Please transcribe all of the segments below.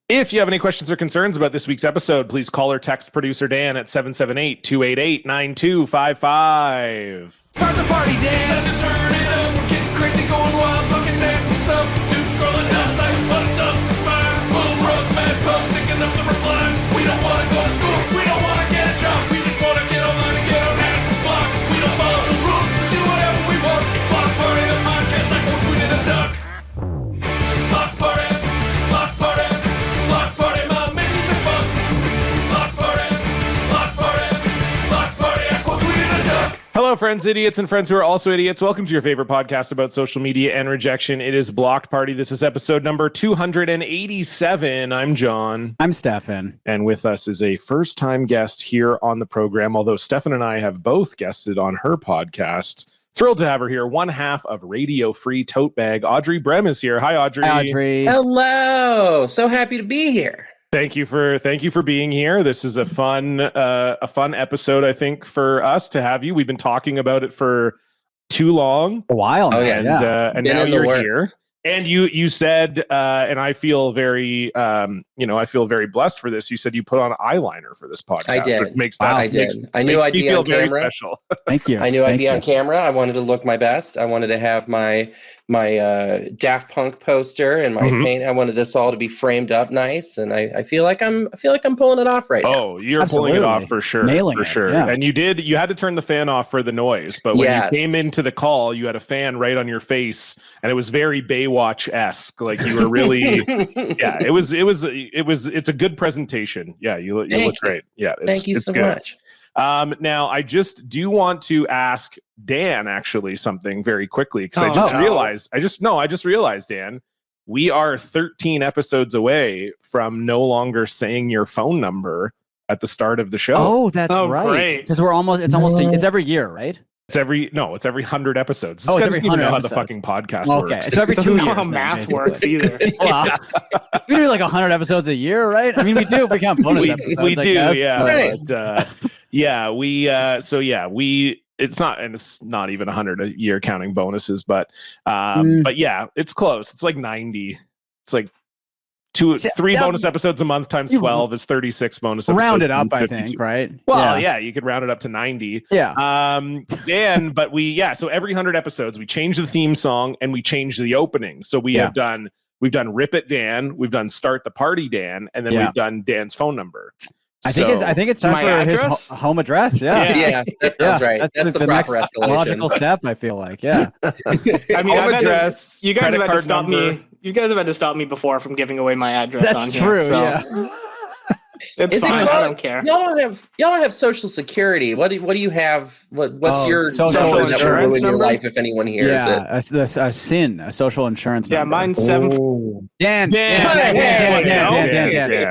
If you have any questions or concerns about this week's episode, please call or text producer Dan at 778-288-9255. Start the party, Dan. Time to turn it up. We're getting crazy, going wild, talking nasty stuff. Dude scrolling outside, what a dumpster fire. Little roast, mad pup, sticking up the replies. We don't want to go to school. We don't want to get a job. We just want to get online and get our asses blocked. We don't follow the rules. We do whatever we want. It's Block Party, the podcast like we're tweeting a duck. Block Party. Block Party. Block Party, my mentions are fun. Block Party. Block Party. Block Party, I quote tweeting a duck. Hello, friends, idiots, and friends who are also idiots. Welcome to your favorite podcast about social media and rejection. It is Blocked Party. This is episode number 287. I'm John. I'm Stefan. And with us is a first-time guest here on the program, although Stefan and I have both guested on her podcast. Thrilled to have her here. One half of Radio Free Tote Bag. Audrey Brehm is here. Hi, Audrey. Hi, Audrey. Hello. So happy to be here. Thank you for being here. This is a fun episode, I think, for us to have you. We've been talking about it for too long. A while now. Oh, yeah. And now you're here. And you said, and I feel very, I feel very blessed for this. You said you put on eyeliner for this podcast. I did. It makes that. I did. I knew I'd be on very camera. special. Thank you. I knew I'd be on camera. I wanted to look my best. I wanted to have my Daft Punk poster and my paint. I wanted this all to be framed up nice, and I feel like I'm pulling it off right now. Oh, you're Absolutely. pulling it off for sure. Nailing for it, sure. yeah. And you had to turn the fan off for the noise, but when Yes. you came into the call, you had a fan right on your face, and it was very Baywatch-esque. Like you were really, yeah. It's a good presentation. Yeah, you look great. Yeah, Thank you so good. much. Now, I just do want to ask Dan actually something very quickly because I just realized, Dan, we are 13 episodes away from no longer saying your phone number at the start of the show. Oh, that's right. Great. Because it's every year, right? It's every 100 episodes. This Oh, guy it's doesn't every even 100 know how the episodes. fucking podcast Okay, works. so every Doesn't 2 know years. how then, math basically. works either. Well, we do like 100 episodes a year, right? I mean, we do if we count bonus episodes. we I do, guess, yeah. Right. But, it's not even 100 a year counting bonuses, but yeah, it's close. It's like 90. It's like three bonus episodes a month times 12 is 36 bonus episodes. Round it up, I 52. think, right? Well, yeah, you could round it up to 90. Yeah. Dan, but so every 100 episodes, we change the theme song and we change the opening. So we've done Rip It Dan, we've done Start the Party Dan, and then we've done Dan's phone number. I think it's time My for address? his home address. Yeah. Yeah, that sounds right. That's the next proper escalation. logical step, I feel like. Yeah. I mean, Home I've address, you guys have credit had to card stop number. me. You guys have had to stop me before from giving away my address That's on here. true. So Yeah. it's Is it fine. called- I don't care. Y'all don't have Social Security. What do you have? What's your social number that will insurance ruin your number? life if anyone hears it? Yeah, a social insurance Yeah, number. mine's 7. Dan. Dan.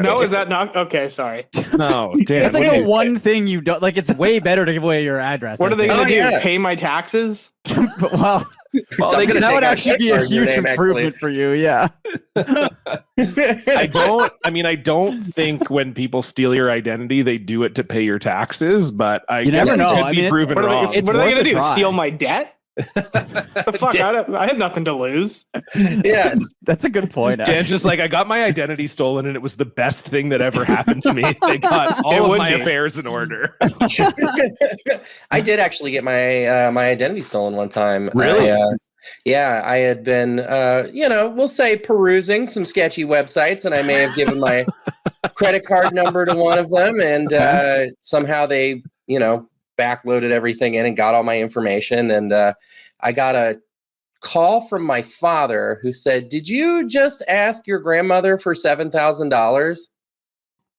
No, is that not okay? Sorry. No, Dan. That's like the one thing you don't like. It's way better to give away your address. What I are they think. going to do? yeah. Pay my taxes? Well, Well, that would actually be a huge improvement for you. Yeah. I don't think when people steal your identity, they do it to pay your taxes, but You never know. Could I be mean, proven What are wrong. they, what are they worth going to a do? try. Steal my debt? The fuck? I had nothing to lose. Yeah. That's a good point. Dan's just like, I got my identity stolen and it was the best thing that ever happened to me. They got all of would my be. affairs in order. I did actually get my my identity stolen one time. Really? I had been, we'll say perusing some sketchy websites, and I may have given my credit card number to one of them, and somehow they, backloaded everything in and got all my information. And I got a call from my father who said, "Did you just ask your grandmother for $7,000?"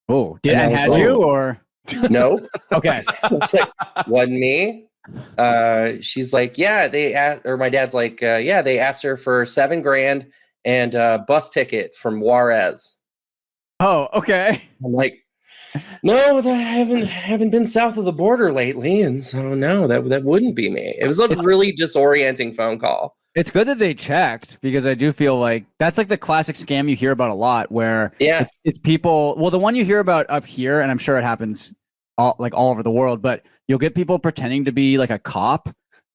Oh, did And I I was had like- you or No. okay? It's like, wasn't me. She's like, my dad's like, they asked her for $7,000 and a bus ticket from Juarez. Oh, okay. I'm like, no, I haven't been south of the border lately, and so no, that wouldn't be me. It was a really disorienting phone call. It's good that they checked because I do feel like that's like the classic scam you hear about a lot where it's people. Well, the one you hear about up here, and I'm sure it happens all over the world, but you'll get people pretending to be like a cop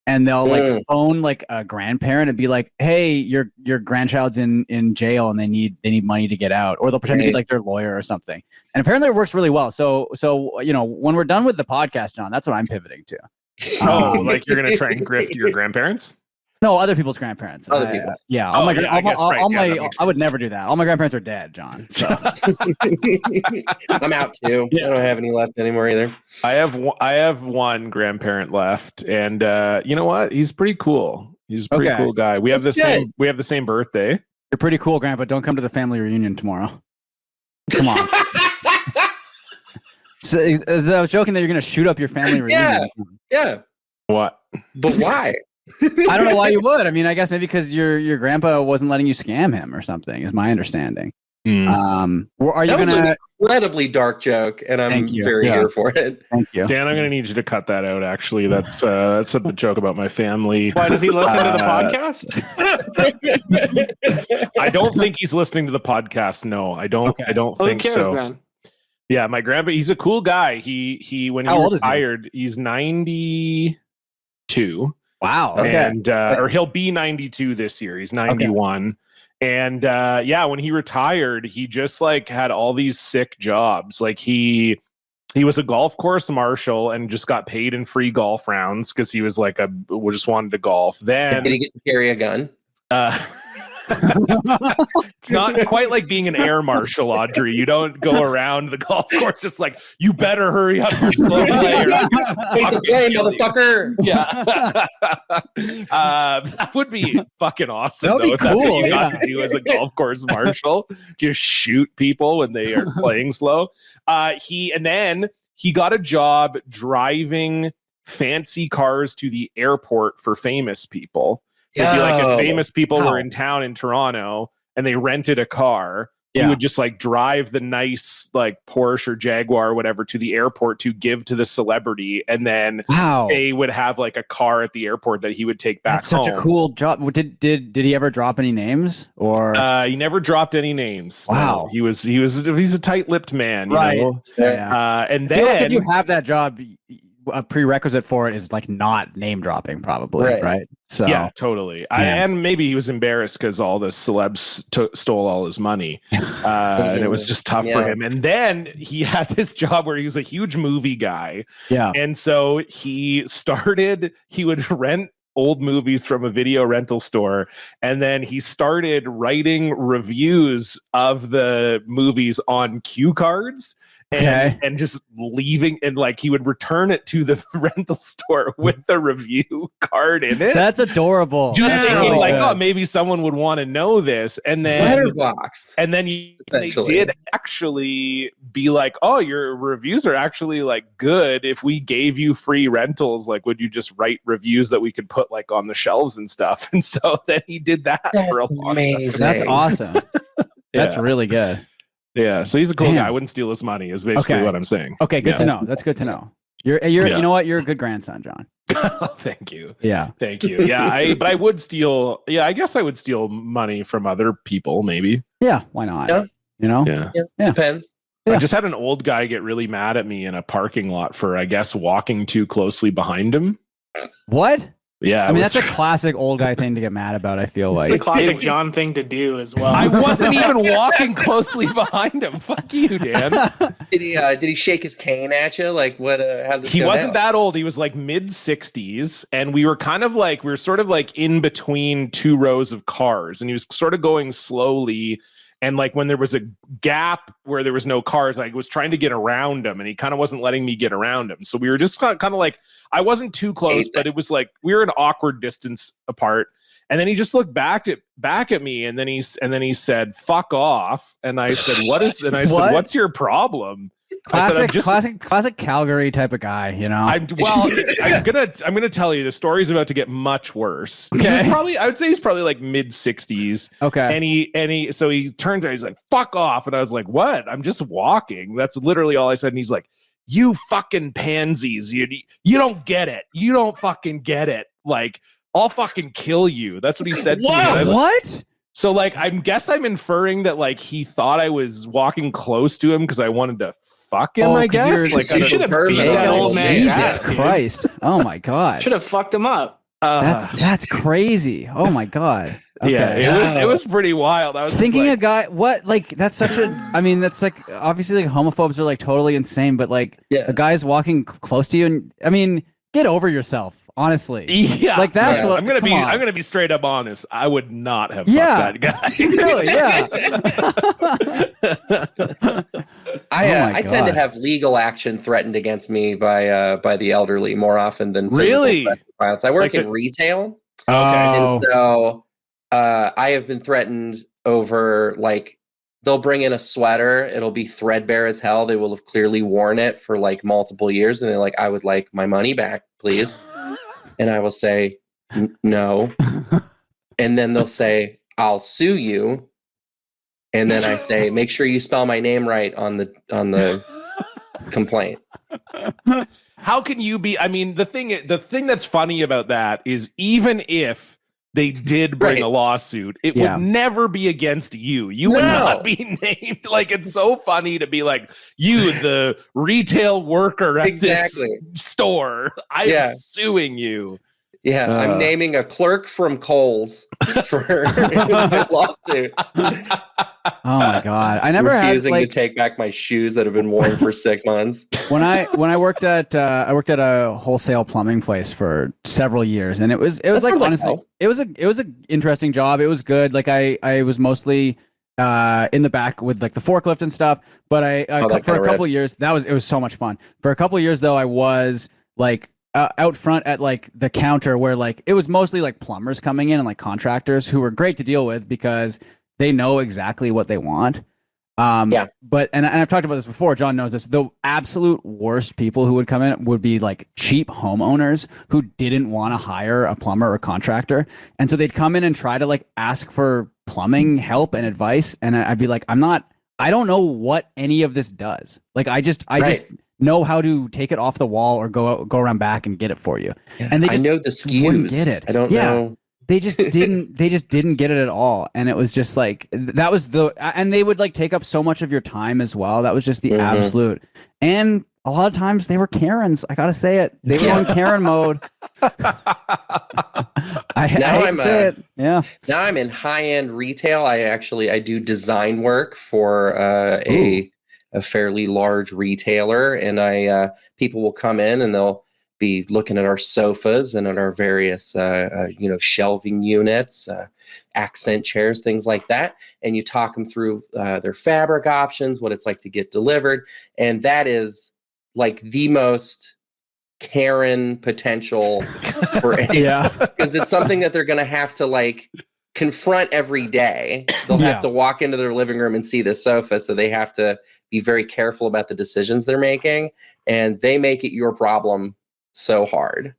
and they'll like phone like a grandparent and be like, "Hey, your grandchild's in jail and they need money to get out," or they'll pretend to be like their lawyer or something. And apparently, it works really well. So when we're done with the podcast, John, that's what I'm pivoting to. Like you're gonna try and grift your grandparents? No, other people's grandparents. Other people. Yeah. I would never do that. All my grandparents are dead, John. So. I'm out too. I don't have any left anymore either. I have one grandparent left, and you know what? He's pretty cool. He's a pretty cool guy. We have the same birthday. You're pretty cool, Grandpa. Don't come to the family reunion tomorrow. Come on. So, I was joking that you're going to shoot up your family reunion. Yeah. What? But why? I don't know why you would. I mean, I guess maybe because your grandpa wasn't letting you scam him or something, is my understanding. Are you going to... an incredibly dark joke, and I'm very here for it. Thank you. Dan, I'm going to need you to cut that out, actually. That's a joke about my family. Why, does he listen to the podcast? I don't think he's listening to the podcast. No, I don't. I don't think who cares, so. Then? Yeah, my grandpa, he's a cool guy. He when he retired, he's 92. Wow. Okay. And or he'll be 92 this year. He's 91. Okay. And when he retired, he just like had all these sick jobs. Like he was a golf course marshal and just got paid in free golf rounds because he was like just wanted to golf. Then did he get to carry a gun? It's not quite like being an air marshal, Audrey. You don't go around the golf course just like, you better hurry up, you're slow player. Face a plane, motherfucker. Yeah. That would be fucking awesome. That would be cool. That's what you got to do as a golf course marshal. Just shoot people when they are playing slow. He got a job driving fancy cars to the airport for famous people. So it'd be like if famous people were in town in Toronto and they rented a car, he would just like drive the nice like Porsche or Jaguar or whatever to the airport to give to the celebrity, and then they would have like a car at the airport that he would take back. That's such a cool job. Did he ever drop any names? Or he never dropped any names. Wow, no. He's a tight-lipped man, you know? Yeah. And I then feel like if you have that job, a prerequisite for it is like not name dropping, probably, right? So yeah, totally. And maybe he was embarrassed because all the celebs stole all his money, and it was just tough for him. And then he had this job where he was a huge movie guy, and so he would rent old movies from a video rental store, and then he started writing reviews of the movies on cue cards. And just leaving, and like he would return it to the rental store with the review card in it. That's adorable. Just thinking like, oh, maybe someone would want to know this. And then letterbox. And then they did actually be like, oh, your reviews are actually like good. If we gave you free rentals, like, would you just write reviews that we could put like on the shelves and stuff? And so then he did that for a long time. That's awesome. That's really good. Yeah, so he's a cool guy. I wouldn't steal his money, is basically what I'm saying. Okay, good to know. That's good to know. You know what? You're a good grandson, John. Thank you. Yeah. Thank you. Yeah, but I would steal. Yeah, I guess I would steal money from other people, maybe. Yeah, why not? Yeah. You know? Yeah. Depends. I just had an old guy get really mad at me in a parking lot for, I guess, walking too closely behind him. What? Yeah, I mean, that's a classic old guy thing to get mad about, I feel like. It's a classic John thing to do as well. I wasn't even walking closely behind him. Fuck you, Dan. Did he shake his cane at you? Like, what? How did he wasn't that old. He was like mid-60s, and we were sort of like in between two rows of cars, and he was sort of going slowly. And like when there was a gap where there was no cars, I was trying to get around him, and he kind of wasn't letting me get around him. So we were just kind of like, I wasn't too close, but it was like we were an awkward distance apart. And then he just looked back at me, and then he said, "Fuck off." And I said, "What is?" And I said, "What's your problem?" Classic Calgary type of guy, you know. I'm gonna tell you the story's about to get much worse. Okay. I would say he's probably like mid-60s. Okay. And he turns out, he's like, "Fuck off." And I was like, "What? I'm just walking." That's literally all I said. And he's like, "You fucking pansies. You don't get it. You don't fucking get it. Like, I'll fucking kill you." That's what he said to me. What? So like, I'm inferring that like he thought I was walking close to him because I wanted to fuck him. I guess like you should have beat that old man. Jesus Christ! Oh my god! Should have fucked him up. That's crazy. Oh my god. Okay. Yeah, it was pretty wild. I was Thinking just a guy, what, like, that's such a, I mean, that's like, obviously, like, homophobes are like totally insane, but like, Yeah. a guy's walking close to you, and I mean, get over yourself, honestly. yeah, Like, that's what, I'm gonna come be. on. I'm gonna be straight up honest. I would not have Yeah. fucked that guy. Really, yeah. I tend to God. have legal action threatened against me by the elderly more often than physical Really? threats and violence. I work Like in retail, Okay. Oh. and so I have been threatened over, like, they'll bring in a sweater, it'll be threadbare as hell. They will have clearly worn it for like multiple years, and they're like, "I would like my money back, please." And I will say, "No." And then they'll say, "I'll sue you." And then I say, "Make sure you spell my name right on the complaint." How can you be? I mean, the thing that's funny about that is, even if they did bring Right. a lawsuit, it Yeah. would never be against you. You would No. not be named. Like, it's so funny to be like, you, the retail worker at Exactly. this store, I'm Yeah. suing you. Yeah, I'm naming a clerk from Kohl's for a lawsuit, Oh my god. I never had, refusing like, to take back my shoes that have been worn for 6 months. when I worked at a wholesale plumbing place for several years, and it was like, sounds like honestly, hell. it was a interesting job. It was good. Like, I was mostly in the back with like the forklift and stuff, but that for a kinda couple rips. years it was so much fun. For a couple years though, I was like out front at like the counter, where like it was mostly like plumbers coming in and like contractors who were great to deal with because they know exactly what they want. Yeah. But and I've talked about this before. John knows this. The absolute worst people who would come in would be like cheap homeowners who didn't want to hire a plumber or contractor, and so they'd come in and try to like ask for plumbing help and advice, and I'd be like, I don't know what any of this does. Like, I just know how to take it off the wall or go around back and get it for you. Yeah, And they just I know the SKUs. wouldn't get it. I don't know. They just didn't get it at all. And it was just like, that was and they would like take up so much of your time as well. That was just the absolute. And a lot of times they were Karens. I gotta say it. They were on Karen mode. I hate to say it. Yeah. Now I'm in high-end retail. I do design work for a fairly large retailer, and people will come in and they'll be looking at our sofas and at our various shelving units, accent chairs, things like that, and you talk them through their fabric options, what it's like to get delivered, and that is like the most Karen potential for any, because it's something that they're going to have to like confront every day. They'll have to walk into their living room and see the sofa, so they have to be very careful about the decisions they're making, and they make it your problem so hard.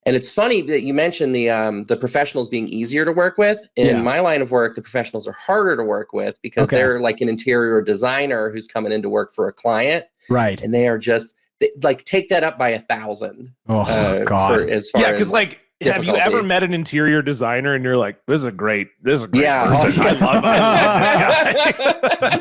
And it's funny that you mentioned the professionals being easier to work with. In my line of work, the professionals are harder to work with because they're like an interior designer who's coming in to work for a client, right? And they are just like, take that up by 1,000. Oh God! As far because as like, have you ever met an interior designer and you're like, this is a great person. I love this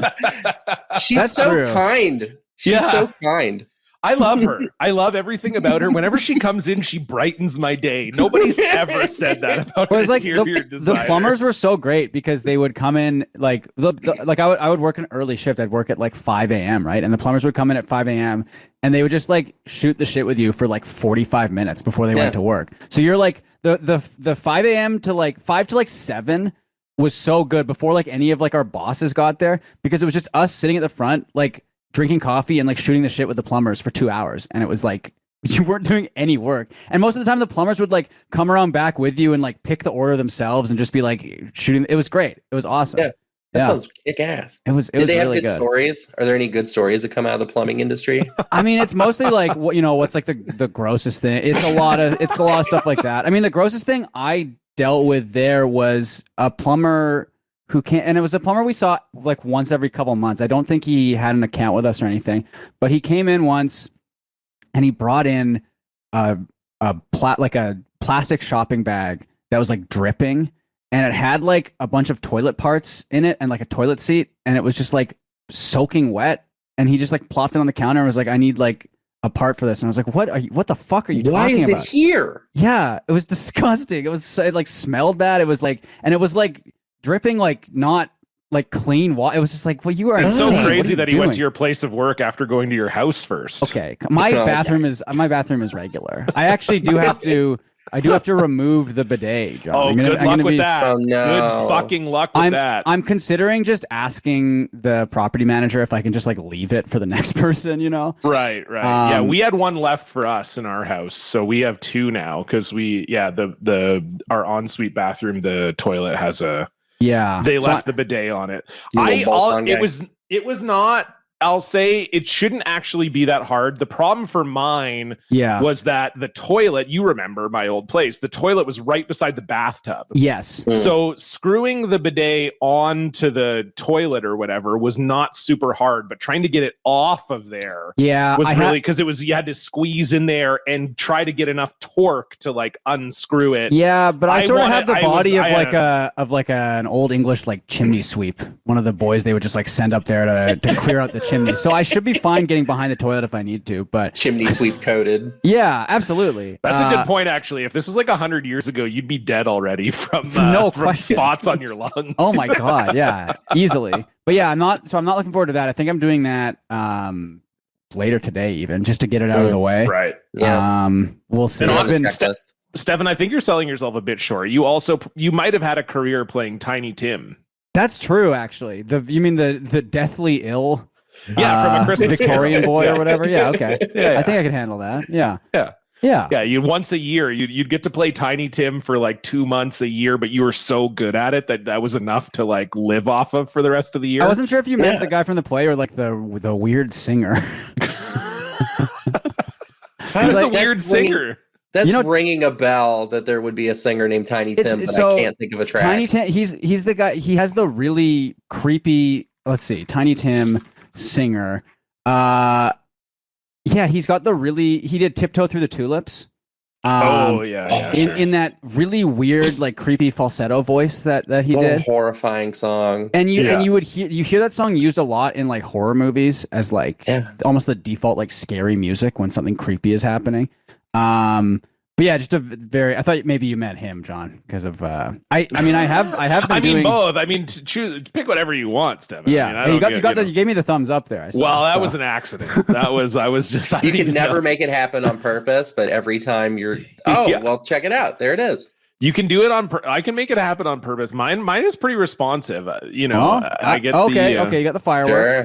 guy. She's That's so true. kind. She's so kind. I love her. I love everything about her. Whenever she comes in, she brightens my day. Nobody's ever said that about an like interior the designer. plumbers were so great because they would come in like I would work an early shift. I'd work at like 5 a.m. right, and the plumbers would come in at 5 a.m. and they would just like shoot the shit with you for like 45 minutes before they went to work. So you're like the 5 a.m. to like 5 to like 7 was so good before like any of like our bosses got there, because it was just us sitting at the front like drinking coffee and like shooting the shit with the plumbers for 2 hours, and it was like you weren't doing any work. And most of the time the plumbers would like come around back with you and like pick the order themselves and just be like shooting. It was great. It was awesome. That sounds kick-ass. It was Did they have really good stories? Are there any good stories that come out of the plumbing industry? I mean, it's mostly like what's like the grossest thing. It's a lot of stuff like that. I mean, the grossest thing I dealt with there was a plumber and it was a plumber we saw like once every couple months. I don't think he had an account with us or anything, but he came in once and he brought in a plastic shopping bag that was like dripping, and it had like a bunch of toilet parts in it and like a toilet seat, and it was just like soaking wet. And he just like plopped it on the counter and was like, I need like apart for this, and I was like, what the fuck are you talking about? Why is it here? Yeah, it was disgusting. It like smelled bad. It was like dripping like not like clean water. It was just like, well, you are It's insane. so crazy that he went doing? to your place of work after going to your house first. Okay, my bathroom is regular. I actually do have to remove the bidet, John. Oh, good luck with that. Oh, no. Good fucking luck with that. I'm considering just asking the property manager if I can just like leave it for the next person, you know? Right. Yeah, we had one left for us in our house, so we have two now because our ensuite bathroom, the toilet has a they left the bidet on it. It was not. I'll say it shouldn't actually be that hard. The problem for mine was that the toilet, you remember my old place, the toilet was right beside the bathtub. Yes. So screwing the bidet onto the toilet or whatever was not super hard, but trying to get it off of there was really, because you had to squeeze in there and try to get enough torque to like unscrew it. Yeah, but I sort of have the body of like an old English like chimney sweep. One of the boys they would just like send up there to clear out the chimney. So I should be fine getting behind the toilet if I need to, but chimney sweep coated. Yeah, absolutely. That's a good point, actually. If this was like 100 years ago, you'd be dead already from spots on your lungs. Oh my God. Yeah, easily. But yeah, I'm not looking forward to that. I think I'm doing that later today, even just to get it out of the way. Right. Yeah. We'll see. Stefan, I think you're selling yourself a bit short. You might have had a career playing Tiny Tim. That's true, actually. You mean the deathly ill? Yeah, from a Christmas Victorian boy or whatever. Yeah, okay. Yeah. I think I can handle that. Yeah. You once a year you'd get to play Tiny Tim for like 2 months a year, but you were so good at it that was enough to like live off of for the rest of the year. I wasn't sure if you meant the guy from the play or like the weird singer. Who's the weird singer? That's ringing a bell that there would be a singer named Tiny Tim, but I can't think of a track. Tiny Tim, he's the guy. He has the really creepy. Let's see, Tiny Tim singer. He's got he did Tiptoe Through the Tulips. In that really weird, like creepy falsetto voice that he did. A horrifying song. And you would hear that song used a lot in like horror movies as like almost the default like scary music when something creepy is happening. But yeah, just I thought maybe you meant him, John, because of I have been doing both. I mean, choose pick whatever you want, Stephen. Yeah, you gave me the thumbs up there. That was an accident. I was just you can never make it happen on purpose, but every time you're well, check it out. There it is. You can do it I can make it happen on purpose. Mine is pretty responsive. I get okay, you got the fireworks. Sure.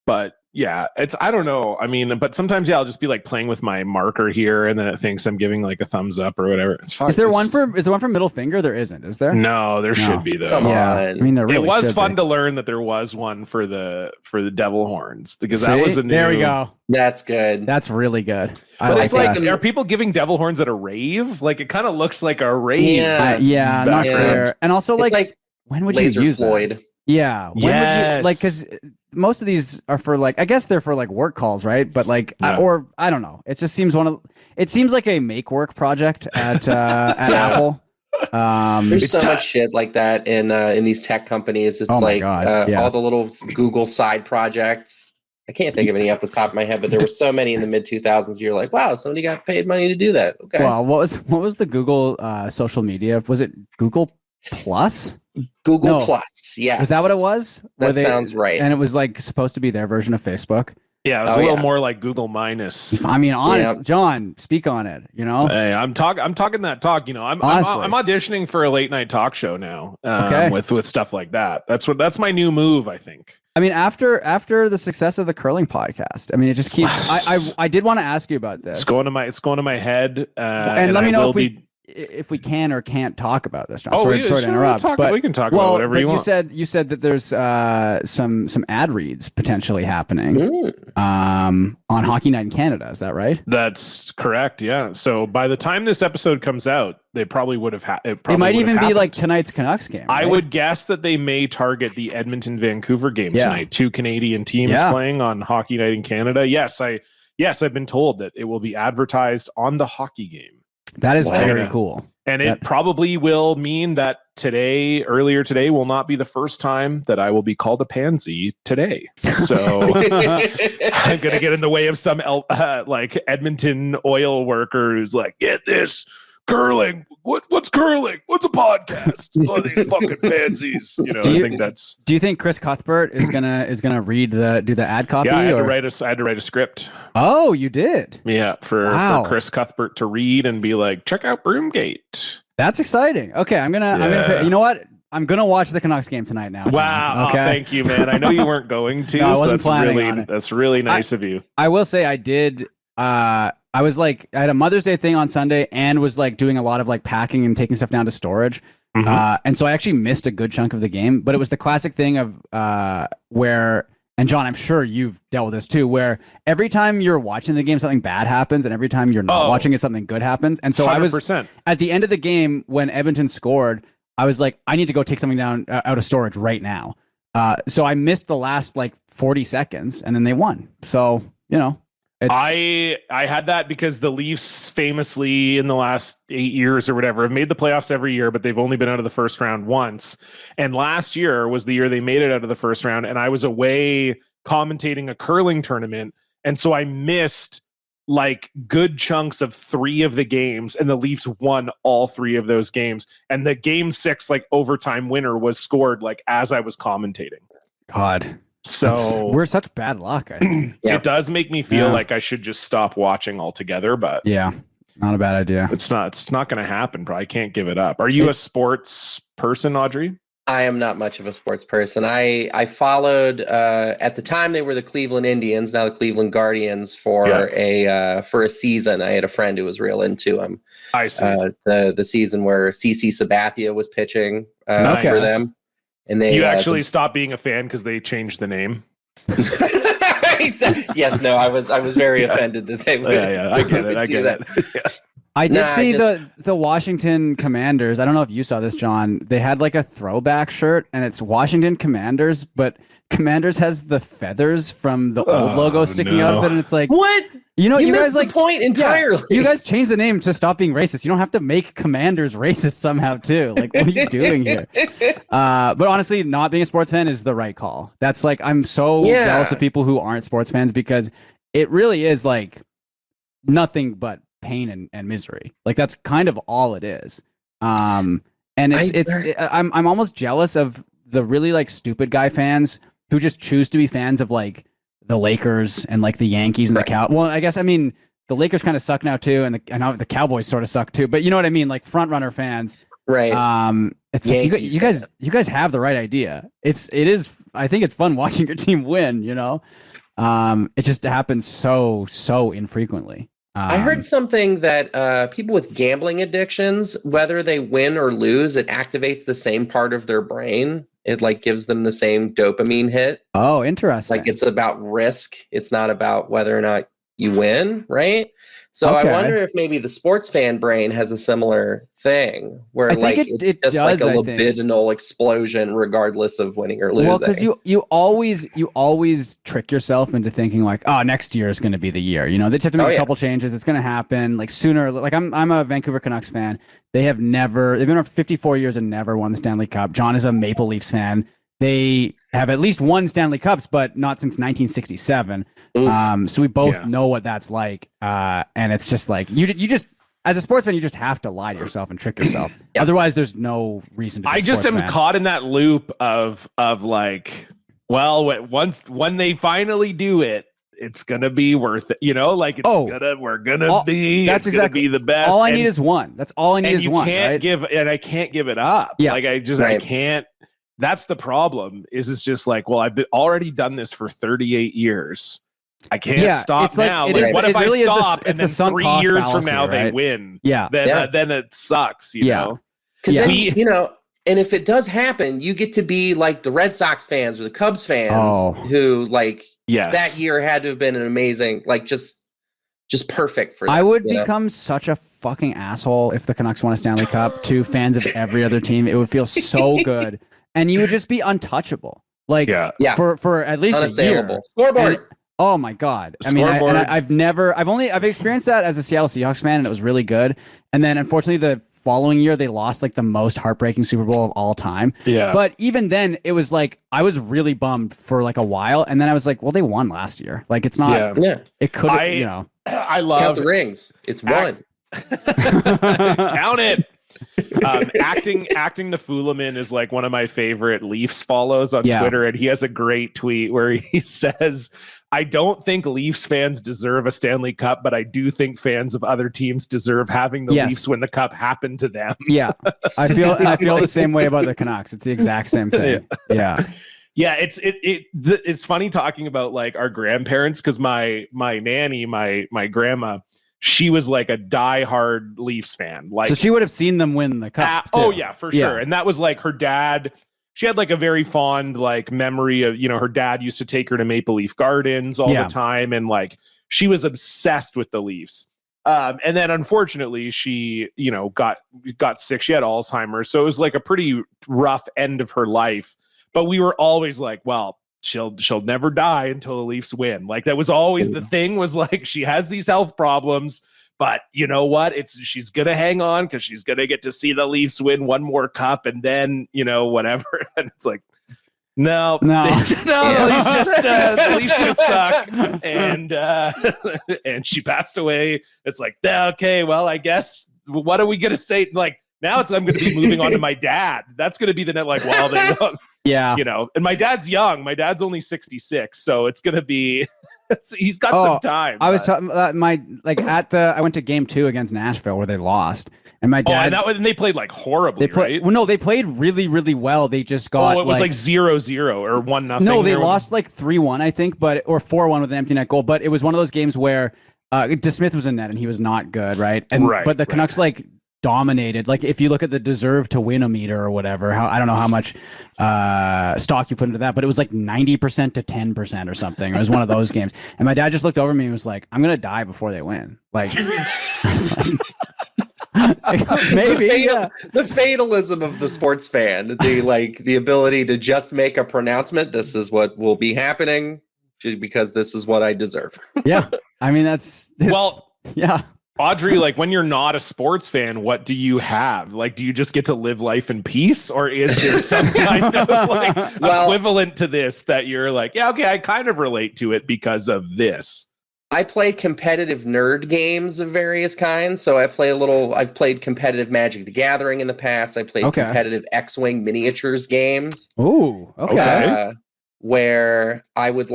But yeah, I don't know. I mean, but sometimes I'll just be like playing with my marker here, and then it thinks I'm giving like a thumbs up or whatever. It's fine. Is there one for middle finger? There isn't. Is there? No, there should be though. Come on. I mean, there really it was fun be. to learn that there was one for the devil horns because that was a new. There we go. That's good. That's really good. But it's like, are people giving devil horns at a rave? Like it kind of looks like a rave. Yeah, not clear. And also like when would you use Floyd. That? Yeah. When would you, like, because most of these are for like, I guess they're for like work calls, right? But like, or I don't know. It just seems it seems like a make work project at Apple. There's so much shit like that in these tech companies. It's all the little Google side projects. I can't think of any off the top of my head, but there were so many in the mid 2000s. You're like, wow, somebody got paid money to do that. Okay. Well, what was the Google social media? Was it Google Plus? Google Plus, yes. Was that what it was? That sounds right. And it was like supposed to be their version of Facebook. Yeah, it was a little more like Google minus. I mean, honest, John, speak on it. You know, hey, I'm talking that talk. You know, I'm auditioning for a late night talk show now. With stuff like that. That's my new move, I think. I mean, after the success of the curling podcast, I mean, it just keeps. I did want to ask you about this. It's going to my head. And let me know if we can or can't talk about this, John. Sorry to interrupt. We can talk about whatever you want. You said that there's some ad reads potentially happening on Hockey Night in Canada. Is that right? That's correct. Yeah. So by the time this episode comes out, they probably would have it might even be like tonight's Canucks game. Right? I would guess that they may target the Edmonton-Vancouver game tonight. 2 Canadian teams playing on Hockey Night in Canada. Yes, I've been told that it will be advertised on the hockey game. That is very cool. And it probably will mean that earlier today will not be the first time that I will be called a pansy today. So I'm going to get in the way of some like Edmonton oil worker who's like, get this curling. What's curling? What's a podcast? Oh, these fucking pansies. You know, I think that's. Do you think Chris Cuthbert is gonna do the ad copy? Yeah, I had or? to write a script. Oh, you did? Yeah, for Chris Cuthbert to read and be like, check out Broomgate. That's exciting. Okay, I'm gonna. You know what? I'm gonna watch the Canucks game tonight now. John. Wow. Okay. Oh, thank you, man. I know you weren't going to. No, I so wasn't planning on it. That's really nice of you. I will say I did. I was like, I had a Mother's Day thing on Sunday and was like doing a lot of like packing and taking stuff down to storage. And so I actually missed a good chunk of the game, but it was the classic thing of where, and John, I'm sure you've dealt with this too, where every time you're watching the game, something bad happens, and every time you're not watching it, something good happens. And so 100%. I was at the end of the game when Edmonton scored, I was like, I need to go take something down out of storage right now. So I missed the last like 40 seconds and then they won. So, you know. I had that because the Leafs famously in the last 8 years or whatever have made the playoffs every year, but they've only been out of the first round once. And last year was the year they made it out of the first round. And I was away commentating a curling tournament. And so I missed like good chunks of 3 of the games, and the Leafs won all 3 of those games. And the game 6, like overtime winner was scored like as I was commentating. God. So we're such bad luck. I think. It does make me feel like I should just stop watching altogether, but yeah, not a bad idea. It's not going to happen. Bro. I can't give it up. Are you a sports person, Audrey? I am not much of a sports person. I followed at the time they were the Cleveland Indians, now the Cleveland Guardians for a season. I had a friend who was real into them. I see the season where CC Sabathia was pitching for them. And they actually stopped being a fan because they changed the name. Yes, no, I was very offended that they would. Yeah, I get it. I get it. Yeah. I did see the Washington Commanders. I don't know if you saw this, John. They had like a throwback shirt, and it's Washington Commanders, but Commanders has the feathers from the old logo sticking out of it, and it's like, what? You missed guys the like point entirely. Yeah, you guys changed the name to stop being racist. You don't have to make Commanders racist somehow too. Like, what are you doing here? But honestly, not being a sports fan is the right call. That's like, I'm so jealous of people who aren't sports fans because it really is like nothing but pain and misery. Like that's kind of all it is. And I'm almost jealous of the really like stupid guy fans who just choose to be fans of like the Lakers and like the Yankees and the Cow. Well, I guess I mean the Lakers kind of suck now too, and the Cowboys sort of suck too. But you know what I mean, like front runner fans, right? It's Yankees, like you guys have the right idea. It is. I think it's fun watching your team win. You know, it just happens so infrequently. I heard something that people with gambling addictions, whether they win or lose, it activates the same part of their brain. It like gives them the same dopamine hit. Oh, interesting. Like it's about risk. It's not about whether or not you win, right? So I wonder if maybe the sports fan brain has a similar thing where like it's just like a libidinal explosion regardless of winning or losing. Well, because you always trick yourself into thinking like, oh, next year is going to be the year. You know, they just have to make a couple changes. It's going to happen like sooner. Like I'm a Vancouver Canucks fan. They've been around for 54 years and never won the Stanley Cup. John is a Maple Leafs fan. They have at least won Stanley Cups, but not since 1967. So we both know what that's like. And it's just like you just as a sports fan, you just have to lie to yourself and trick yourself. Otherwise, there's no reason to be I just am caught in that loop of like, well, when they finally do it, it's gonna be worth it, you know. Like we're gonna be the best. All I need is one. That's all I need is one. I can't give it up. Yeah, like I can't. That's the problem. It's just like, well, I've already done this for 38 years. I can't stop now. Like, what if I stop and then 3 years from now they win? Then it sucks. You know, because then you know. And if it does happen, you get to be like the Red Sox fans or the Cubs fans who like that year had to have been an amazing, like just perfect for them. I would become such a fucking asshole if the Canucks won a Stanley Cup to fans of every other team. It would feel so good. And you would just be untouchable. Like for at least a year. Scoreboard. Oh my God. I mean, I've experienced that as a Seattle Seahawks fan and it was really good. And then unfortunately the following year they lost like the most heartbreaking Super Bowl of all time. Yeah. But even then, it was like I was really bummed for like a while, and then I was like, well, they won last year. Like it's not. Yeah. It could. I You know. I Count love the rings. It's one. count it. Acting the Foolaman is like one of my favorite Leafs follows on Twitter, and he has a great tweet where he says, I don't think Leafs fans deserve a Stanley Cup, but I do think fans of other teams deserve having the Leafs win the cup happen to them. Yeah, I feel the same way about the Canucks. It's the exact same thing. Yeah. Yeah, it's funny talking about like our grandparents, because my nanny, my grandma, she was like a diehard Leafs fan. Like, so she would have seen them win the cup. Oh yeah, for sure. And that was like her dad. She had like a very fond like memory of, her dad used to take her to Maple Leaf Gardens all the time, and like she was obsessed with the Leafs. And then unfortunately she, got sick. She had Alzheimer's, so it was like a pretty rough end of her life. But we were always like, well, she'll never die until the Leafs win. Like that was always the thing, was like, she has these health problems, but you know what? She's going to hang on because she's going to get to see the Leafs win one more cup, and then, whatever. And it's like, no, the Leafs just suck. And she passed away. It's like, okay, well, I guess, what are we going to say? Like, now I'm going to be moving on to my dad. That's going to be the net, like, well, they won. Yeah. And my dad's young. My dad's only 66. So it's going to be, he's got some time. I was talking I went to game 2 against Nashville where they lost. And my dad. And they played like horribly, right? Well, no, they played really, really well. They just got. Oh, it was like 0-0 or 1-0. No, they lost like 3-1, I think, or 4-1 with an empty net goal. But it was one of those games where DeSmith was in net and he was not good, right? But the Canucks like dominated. Like if you look at the deserve to win a meter or whatever, I don't know how much stock you put into that, but it was like 90% to 10% or something. It was one of those games. And my dad just looked over at me and was like, I'm going to die before they win. Like, maybe the fatalism of the sports fan, the ability to just make a pronouncement. This is what will be happening because this is what I deserve. Yeah. I mean, yeah. Audrey, like when you're not a sports fan, what do you have? Like, do you just get to live life in peace, or is there some kind of like equivalent to this that you're like, yeah, okay, I kind of relate to it because of this? I play competitive nerd games of various kinds. So I've played competitive Magic the Gathering in the past. I played competitive X-Wing miniatures games. Ooh, okay. Where I would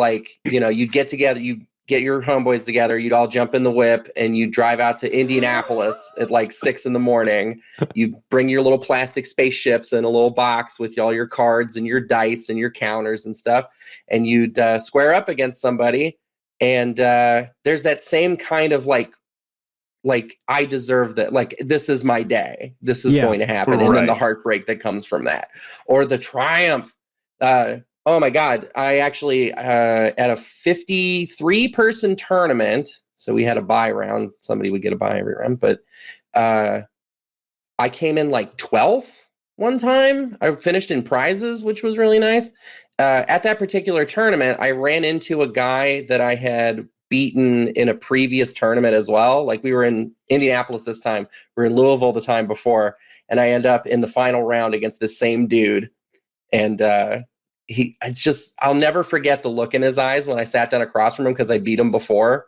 you'd get together, get your homeboys together, you'd all jump in the whip and you drive out to Indianapolis at like 6 a.m. You bring your little plastic spaceships in a little box with all your cards and your dice and your counters and stuff. And you'd square up against somebody. And there's that same kind of like I deserve that. Like, this is my day. This is going to happen. And then the heartbreak that comes from that, or the triumph. Oh my God. I actually, at a 53-person tournament, so we had a bye round. Somebody would get a bye every round, but I came in like 12th one time. I finished in prizes, which was really nice. At that particular tournament, I ran into a guy that I had beaten in a previous tournament as well. Like, we were in Indianapolis this time. We were in Louisville the time before, and I end up in the final round against this same dude. And, I'll never forget the look in his eyes when I sat down across from him, because I beat him before,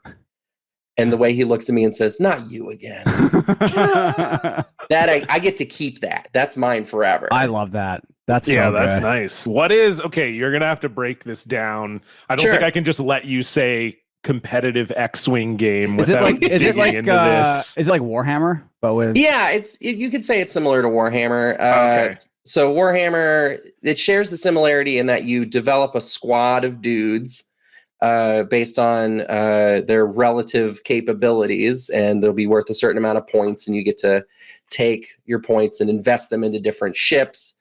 and the way he looks at me and says, "Not you again." That I get to keep that. That's mine forever. I love that. That's so that's good. nice. You're gonna have to break this down. I don't think I can just let you say competitive X-Wing game. Is it like this. is it like Warhammer? But with you could say it's similar to Warhammer. So Warhammer, it shares the similarity in that you develop a squad of dudes based on their relative capabilities, and they'll be worth a certain amount of points, and you get to take your points and invest them into different ships,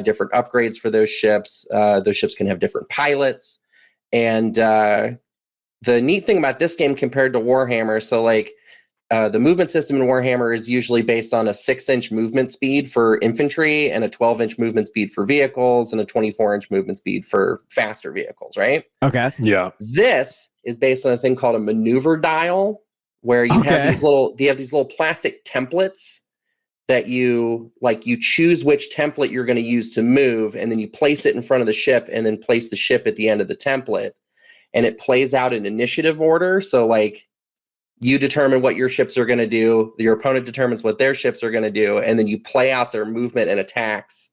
different upgrades for those ships. Those ships can have different pilots. And the neat thing about this game compared to Warhammer, so like the movement system in Warhammer is usually based on a 6-inch movement speed for infantry and a 12-inch movement speed for vehicles and a 24-inch movement speed for faster vehicles, right? Okay. Yeah. This is based on a thing called a maneuver dial, where you have these little plastic templates that you choose which template you're going to use to move, and then you place it in front of the ship, and then place the ship at the end of the template, and it plays out in initiative order. So like you determine what your ships are going to do, your opponent determines what their ships are going to do, and then you play out their movement and attacks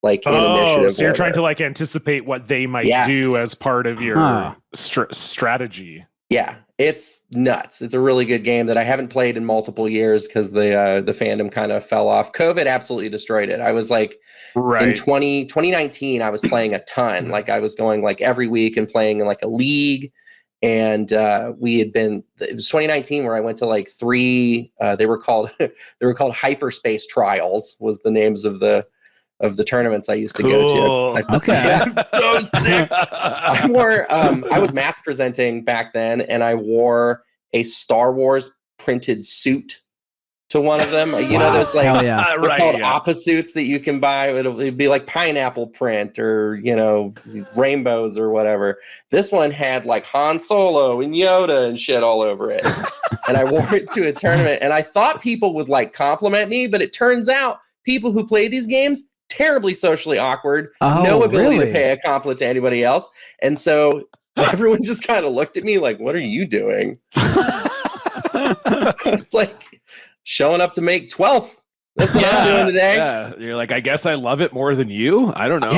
like in initiative so you're order. trying to like anticipate what they might do as part of your strategy. Yeah, it's nuts. It's a really good game that I haven't played in multiple years because the fandom kind of fell off. COVID absolutely destroyed it. I was like, in 2019, I was playing a ton. Like I was going like every week and playing in like a league. And it was 2019 where I went to like 3, they were called hyperspace trials was the names of the tournaments I used to go to. Okay. So sick. I was mask presenting back then, and I wore a Star Wars printed suit to one of them. You know, there's like they're called opposutes that you can buy. It'd be like pineapple print or, you know, rainbows or whatever. This one had like Han Solo and Yoda and shit all over it. And I wore it to a tournament, and I thought people would like compliment me, but it turns out people who play these games terribly socially awkward, no ability to pay a compliment to anybody else. And so everyone just kind of looked at me like, what are you doing? It's like showing up to make 12th. That's what I'm doing today. Yeah. You're like, I guess I love it more than you. I don't know.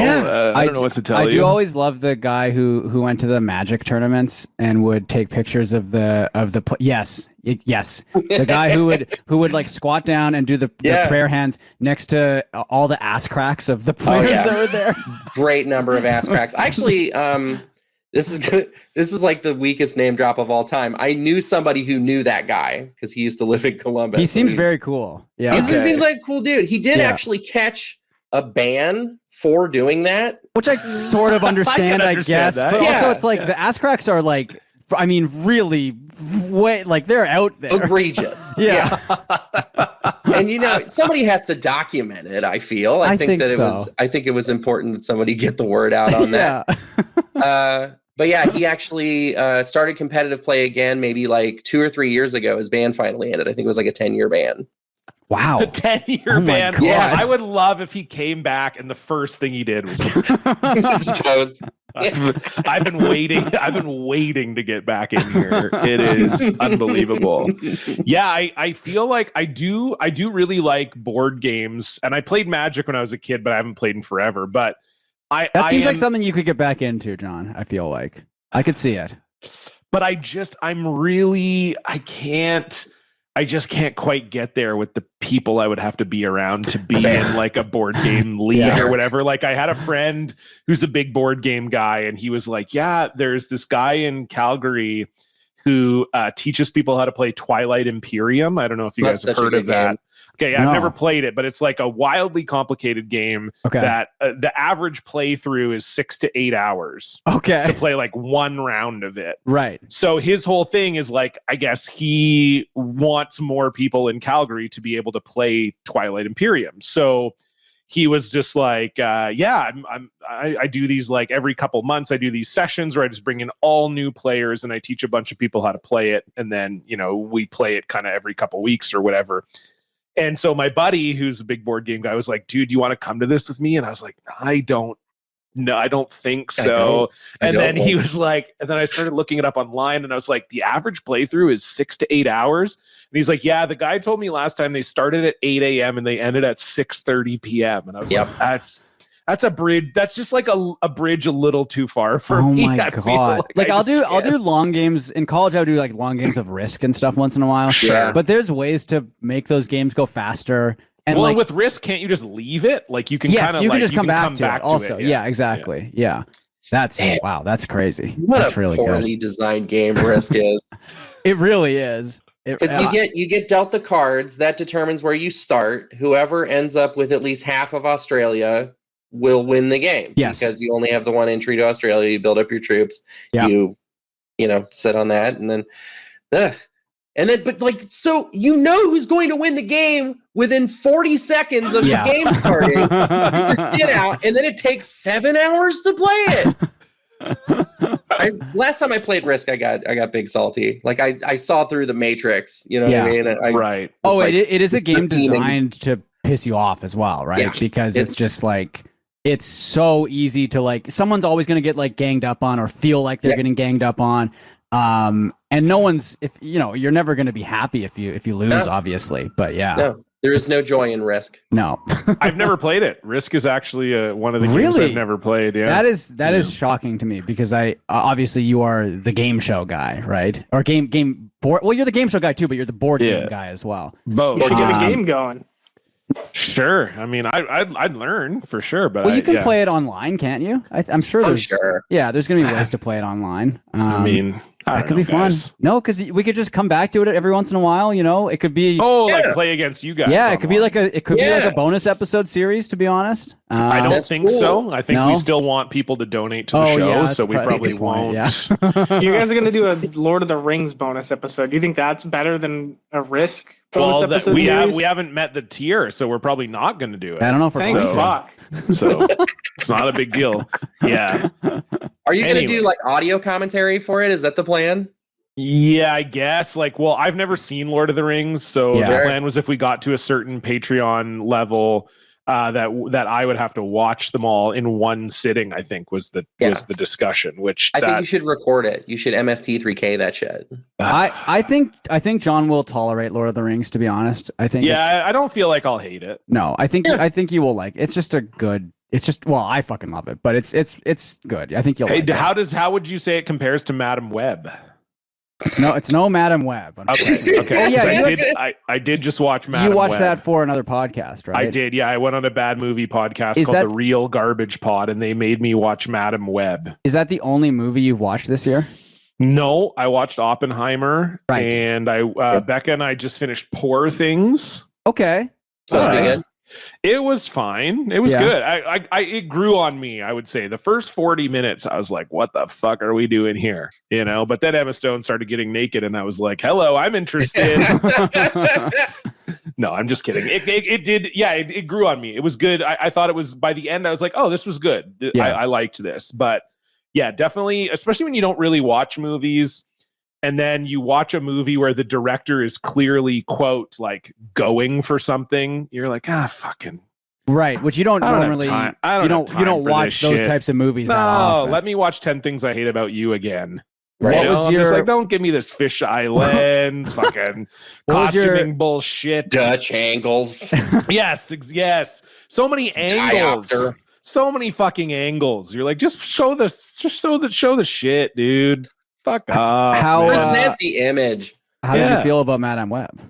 I don't know what to tell you. I do always love the guy who went to the Magic tournaments and would take pictures of the yes. The guy who would like squat down and do the prayer hands next to all the ass cracks of the players that were there. Great number of ass cracks. Actually, this is good. This is like the weakest name drop of all time. I knew somebody who knew that guy because he used to live in Columbus. He seems very cool. Yeah, he seems like a cool dude. He did actually catch a ban for doing that, which I sort of understand, I guess. That. But also, it's like the ass cracks are like, I mean, really, way like they're out there, egregious. Yeah. And you know, somebody has to document it. I feel. I think that so. I think it was important that somebody get the word out on that. But yeah, he actually started competitive play again, maybe like 2 or 3 years ago. His ban finally ended. I think it was like a 10-year ban. Wow. A 10-year ban. God. Yeah. I would love if he came back and the first thing he did was Just goes. I've been waiting to get back in here. It is unbelievable. Yeah, I feel like I do really like board games, and I played Magic when I was a kid, but I haven't played in forever. But that seems like something you could get back into, John. I feel like I could see it. But I just can't quite get there with the people I would have to be around to be in like a board game league or whatever. Like I had a friend who's a big board game guy, and he was like, yeah, there's this guy in Calgary who teaches people how to play Twilight Imperium. I don't know if you guys have heard of that. Game. Okay, I've never played it, but it's like a wildly complicated game that the average playthrough is 6 to 8 hours. Okay. To play like one round of it. Right. So his whole thing is like, I guess he wants more people in Calgary to be able to play Twilight Imperium. So he was just like, I do these like every couple months. I do these sessions where I just bring in all new players and I teach a bunch of people how to play it. And then, you know, we play it kind of every couple weeks or whatever. And so my buddy, who's a big board game guy, was like, dude, you want to come to this with me? And I was like, I don't think so. And then he was like, and then I started looking it up online, and I was like, the average playthrough is 6 to 8 hours. And he's like, yeah, the guy told me last time they started at 8 a.m. and they ended at 6:30 p.m. And I was like, that's a bridge. That's just like a bridge a little too far for me. Oh my God. Like I'll do long games in college. I would do like long games of Risk and stuff once in a while. Sure. But there's ways to make those games go faster. And well, like with Risk, can't you just leave it? Like you can kind of you can just come back to it. Also, it. Yeah, exactly. Yeah. That's wow, that's crazy. What that's a really poorly designed game Risk is. It really is. Because you get dealt the cards, that determines where you start. Whoever ends up with at least half of Australia will win the game. Yes. Because you only have the one entry to Australia. You build up your troops. Yeah. You sit on that, and then but like, so you know who's going to win the game within 40 seconds of the game starting. You get your shit out, and then it takes 7 hours to play it. Last time I played Risk, I got big salty. Like I saw through the Matrix. You know what I mean? Right. It is a game designed to piss you off as well, right? Yeah. Because it's just like it's so easy to like someone's always going to get like ganged up on or feel like they're getting ganged up on. And no one's if you know you're never going to be happy if you lose, obviously. But yeah, No, there is no joy in Risk. no. I've never played it. Risk is actually one of the games Really? I've never played. Yeah, That is shocking to me because I obviously you are the game show guy, right? Or game board. Well, you're the game show guy too, but you're the board game guy as well. both. You should get a game going. Sure. I mean, I'd learn for sure, but Well, you can play it online, can't you? I'm sure I'm there's. sure. Yeah, there's gonna be ways to play it online. I mean, I that don't could know, be fun. guys. No, because we could just come back to it every once in a while. You know, it could be. Oh, Yeah. like play against you guys. Yeah, it could be like online. a bonus episode series. To be honest, I don't That's think cool. so. I think No? we still want people to donate to the show, yeah, so that's we a probably good point, won't. Yeah. You guys are gonna do a Lord of the Rings bonus episode. You think that's better than a Risk bonus Well, episode we series? haven't met the tier, so we're probably not going to do it. I don't know if we're Thank close to it. fuck. So it's not a big deal. Yeah. Are you going to Anyway. do like audio commentary for it? Is that the plan? Yeah, I guess. Like, well, I've never seen Lord of the Rings, so Yeah. the plan was if we got to a certain Patreon level, that I would have to watch them all in one sitting. I think was the discussion. Which I think you should record it. You should MST3K that shit. I think John will tolerate Lord of the Rings. To be honest, I think. I don't feel like I'll hate it. No, I think you will like. It's just a good. It's just I fucking love it, but it's good. I think you'll. Hey, like it. how would you say it compares to Madam Web? It's no Madam Web. Okay. Oh, yeah, 'cause I did just watch Madam You watched Web. that for another podcast, right? I did, yeah. I went on a bad movie podcast Is called that- The Real Garbage Pod, and they made me watch Madam Web. Is that the only movie you've watched this year? No, I watched Oppenheimer, Right. and Becca and I just finished Poor Things. Okay. Supposed to be Alright. good. It was fine. It was Yeah. good. It grew on me. I would say the first 40 minutes, I was like, "What the fuck are we doing here?" You know. But then Emma Stone started getting naked, and I was like, "Hello, I'm interested." No, I'm just kidding. It did. Yeah, it grew on me. It was good. I thought it was by the end. I was like, "Oh, this was good." Yeah. I liked this. But yeah, definitely, especially when you don't really watch movies. And then you watch a movie where the director is clearly, quote, like going for something. You're like, fucking. Right, which you don't I don't have normally. time. I don't you have don't. time You don't for watch this those shit. types of movies that No, often. let me watch 10 Things I Hate About You again. Right. You What know, was I'm just your- like, don't give me this fish island, fucking What was your- costuming bullshit. Dutch angles. Yes. So many angles. Diopter. So many fucking angles. You're like, just show the shit, dude. Fuck up. How- man. Present the image. How did Yeah. you feel about Madame Web?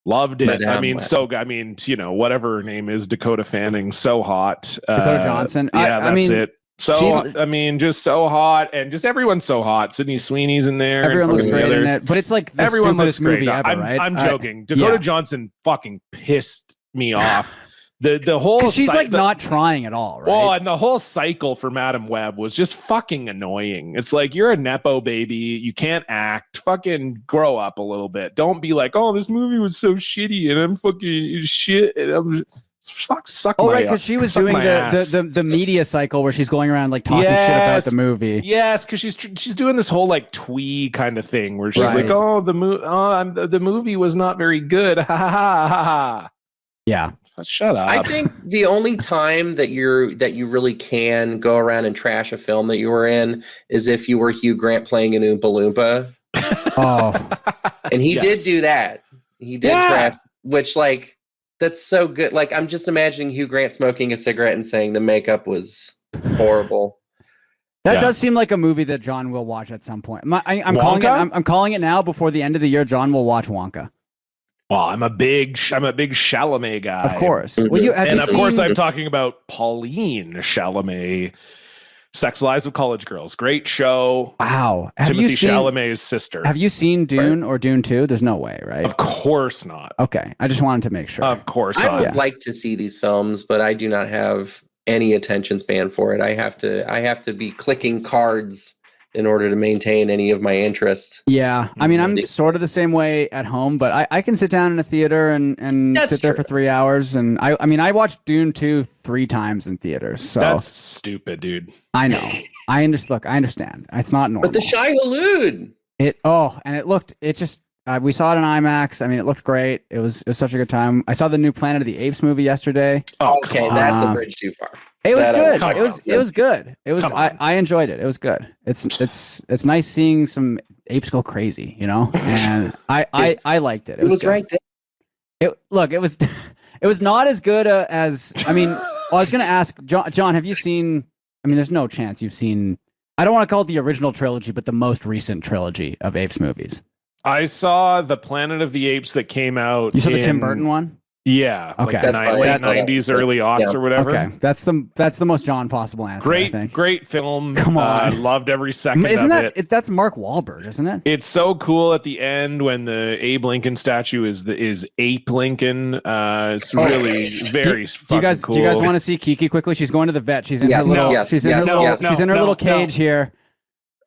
Loved it. Madame I mean, Web. whatever her name is, Dakota Fanning, so hot. Dakota Johnson? Yeah, I that's mean, it. Just so hot, and just everyone's so hot. Sydney Sweeney's in there. and Everyone looks fucking great the in other- it, but it's like the Everyone looks stupidest movie great. ever, right? I'm joking. Dakota yeah. Johnson fucking pissed me off. The whole Because she's like the- not trying at all, right? Well, and the whole cycle for Madam Web was just fucking annoying. It's like you're a nepo baby, you can't act. Fucking grow up a little bit. Don't be like, oh, this movie was so shitty, and I'm fucking shit, and I'm suck. Oh, my, right, because she was suck doing my ass. the media cycle where she's going around like talking shit about Yes. the movie. Yes, because she's doing this whole like twee kind of thing where she's Right. like, oh, the movie was not very good. Ha ha ha ha ha. Yeah. Shut up. I think the only time that you really can go around and trash a film that you were in is if you were Hugh Grant playing an Oompa Loompa. Oh, And he Yes. did do that. He did Yeah. trash, which like that's so good. Like I'm just imagining Hugh Grant smoking a cigarette and saying the makeup was horrible. that Yeah. does seem like a movie that John will watch at some point. I'm calling it. Wonka? I'm calling it now. Before the end of the year, John will watch Wonka. Well, I'm a big Chalamet guy. Of course. Mhm. Well, have And you of course, seen- I'm talking about Pauline Chalamet, Sex Lives of College Girls. Great show. Wow. Have Timothy you seen? Chalamet's sister. Have you seen Dune or Dune 2? There's no way, right? Of course not. Okay. I just wanted to make sure. Of course I not. would like to see these films, but I do not have any attention span for it. I have to be clicking cards in order to maintain any of my interests. Yeah, I mean, I'm Mhm. sort of the same way at home, but I can sit down in a theater and That's sit there true. for 3 hours. And I mean, I watched Dune 2 3 times in theaters. So That's stupid, dude. I know. I understand. It's not normal. But the Shai Hulud, and it looked, it just, We saw it in IMAX. I mean, it looked great. It was such a good time. I saw the new Planet of the Apes movie yesterday. Oh, Okay, that's a bridge too far. It was good. come It was good. It was. I enjoyed it. It was good. It's nice seeing some apes go crazy, you know. And I liked it. It was good. right there. It was it was not as good as. I mean, I was gonna ask John. Have you seen? I mean, there's no chance you've seen. I don't want to call it the original trilogy, but the most recent trilogy of Apes movies. I saw the Planet of the Apes that came out. You saw the Tim Burton one? Yeah. Okay. Like late 90s, early aughts or whatever. Okay. That's the most John possible answer. I think. Great film. Come on. Loved every second Isn't of that it. that's Mark Wahlberg, isn't it? It's so cool at the end when the Abe Lincoln statue is Ape Lincoln. It's really very Do you guys cool. do you guys want to see Kiki quickly? She's going to the vet. She's in her Yes, little yes, she's in yes, her little yes. she's in her little cage here.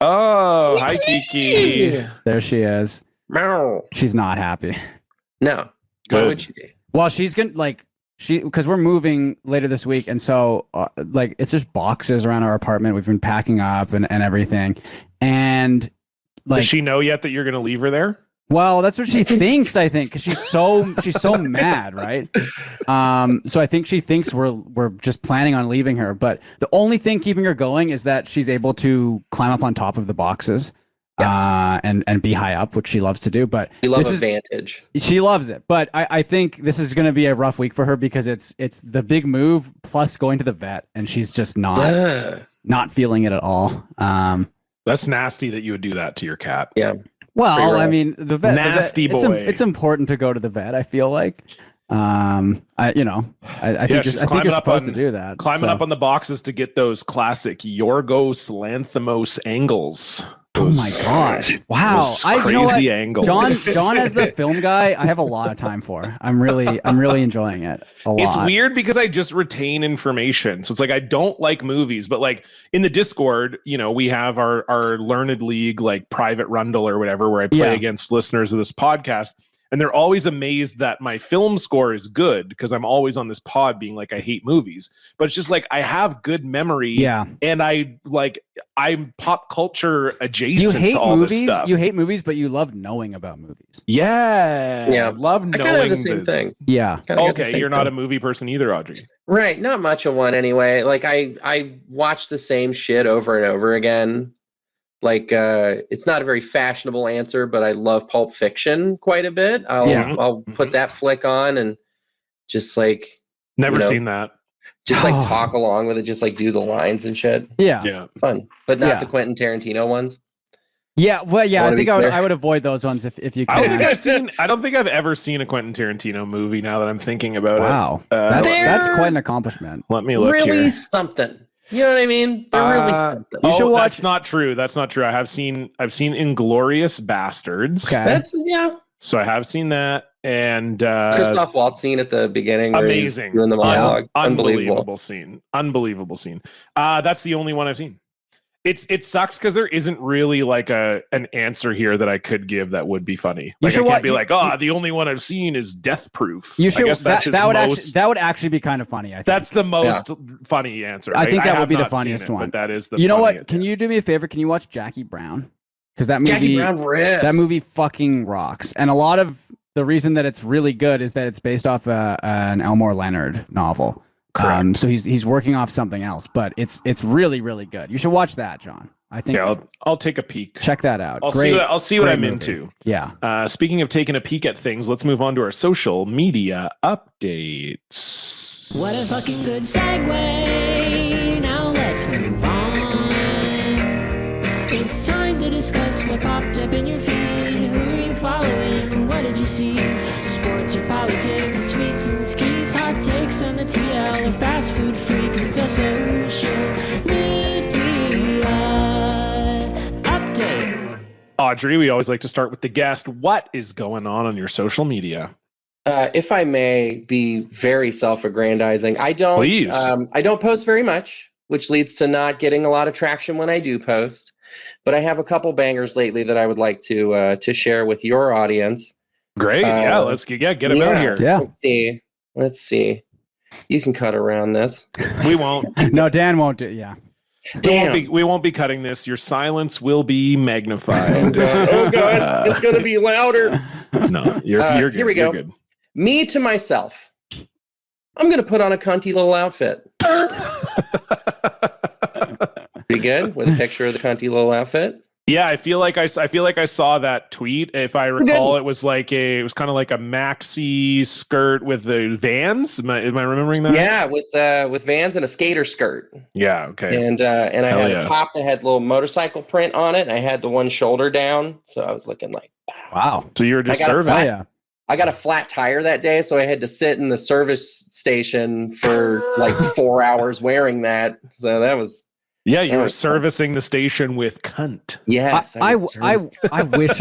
Oh, hi Kiki. There she is. Meow. She's not happy. No. Why Good. would you be? Well, she's gonna because we're moving later this week, and so it's just boxes around our apartment. We've been packing up and everything, and Does she know yet that you're going to leave her there? well, that's what she thinks. I think because she's so mad, right? So I think she thinks we're just planning on leaving her. But the only thing keeping her going is that she's able to climb up on top of the boxes. Yes. And be high up, which she loves to do. But You love advantage. she loves it. But I think this is going to be a rough week for her because it's the big move plus going to the vet, and she's just not feeling it at all. That's nasty that you would do that to your cat. Yeah. Well, rough. I mean, the vet. Nasty it's, boy. It's important to go to the vet. I feel like. I think she's you're climbing up supposed on- to do that. Climbing up on the boxes to get those classic Yorgos Lanthimos angles. Oh my god! Wow, Those you know what? crazy angles. John as the film guy, I have a lot of time for. I'm really enjoying it a lot. It's weird because I just retain information. So it's like I don't like movies, but like in the Discord, we have our Learned League like private rundle or whatever where I play against listeners of this podcast. And they're always amazed that my film score is good because I'm always on this pod being like, I hate movies. But it's just like I have good memory. Yeah. And I'm pop culture adjacent You hate to all movies. this stuff. You hate movies, but you love knowing about movies. Yeah. Yeah. Love I knowing kind of have the same thing. Yeah. Kinda got the Okay, same you're not a thing. movie person either, Audrey. Right. Not much of one anyway. Like I watch the same shit over and over again. Like it's not a very fashionable answer, but I love Pulp Fiction quite a bit. I'll put that flick on and just like Never seen that. just like talk along with it, just like do the lines and shit. Yeah. Yeah. Fun. But not Yeah. the Quentin Tarantino ones. Yeah. Well, yeah. Wanna I think be clear? I would avoid those ones if you I can. don't think I've ever seen a Quentin Tarantino movie now that I'm thinking about Wow. it. That's quite an accomplishment. Let me look Really here. something. You know what I mean? They're really something. You should watch- That's not true. That's not true. I've seen Inglorious Bastards. Okay. That's So I have seen that. And Christoph Waltz scene at the beginning. Where he's amazing. doing the monologue. Unbelievable scene. Unbelievable scene. That's the only one I've seen. It sucks because there isn't really like an answer here that I could give that would be funny. Like I can't be like, the only one I've seen is Death Proof. You should. I guess that's his that would actually be kind of funny. I think. That's the most funny answer. I think that have would be the not seen funniest it, one. But that is the. You know funny what? Can you do me a favor? Can you watch Jackie Brown? Because that Jackie movie, Brown rips. that movie fucking rocks. And a lot of the reason that it's really good is that it's based off an Elmore Leonard novel. So he's working off something else, but it's really really good. You should watch that, John. I think. Yeah, I'll take a peek. Check that out. I'll see what I'm into. Yeah. Speaking of taking a peek at things, let's move on to our social media updates. What a fucking good segue. Now let's move on. It's time to discuss what popped up in your feed. Who are you following? What did you see? Sports or politics, tweets and skis, hot takes on the TL or fast food freaks. It's our social media update. Audrey, we always like to start with the guest. What is going on your social media? If I may be very self-aggrandizing, I don't. Please. I don't post very much, which leads to not getting a lot of traction when I do post. But I have a couple bangers lately that I would like to share with your audience. Great. Let's get them out here. Yeah. Let's see. You can cut around this. We won't. No, Dan won't do. Yeah. We won't be cutting this. Your silence will be magnified. Oh god, it's gonna be louder. No, you're good. Here we go. You're good. Me to myself. I'm gonna put on a cunty little outfit. Pretty good with a picture of the cunty little outfit. Yeah, I feel like I saw that tweet. If I recall, it was kind of like a maxi skirt with the Vans. Am I remembering that? Yeah, with Vans and a skater skirt. Yeah. Okay. And I had a top that had little motorcycle print on it. And I had the one shoulder down, so I was looking like, wow. So you were just serving. I got a flat tire that day, so I had to sit in the service station for like 4 hours wearing that. So that was. Yeah, you were servicing the station with cunt. Yes, I wish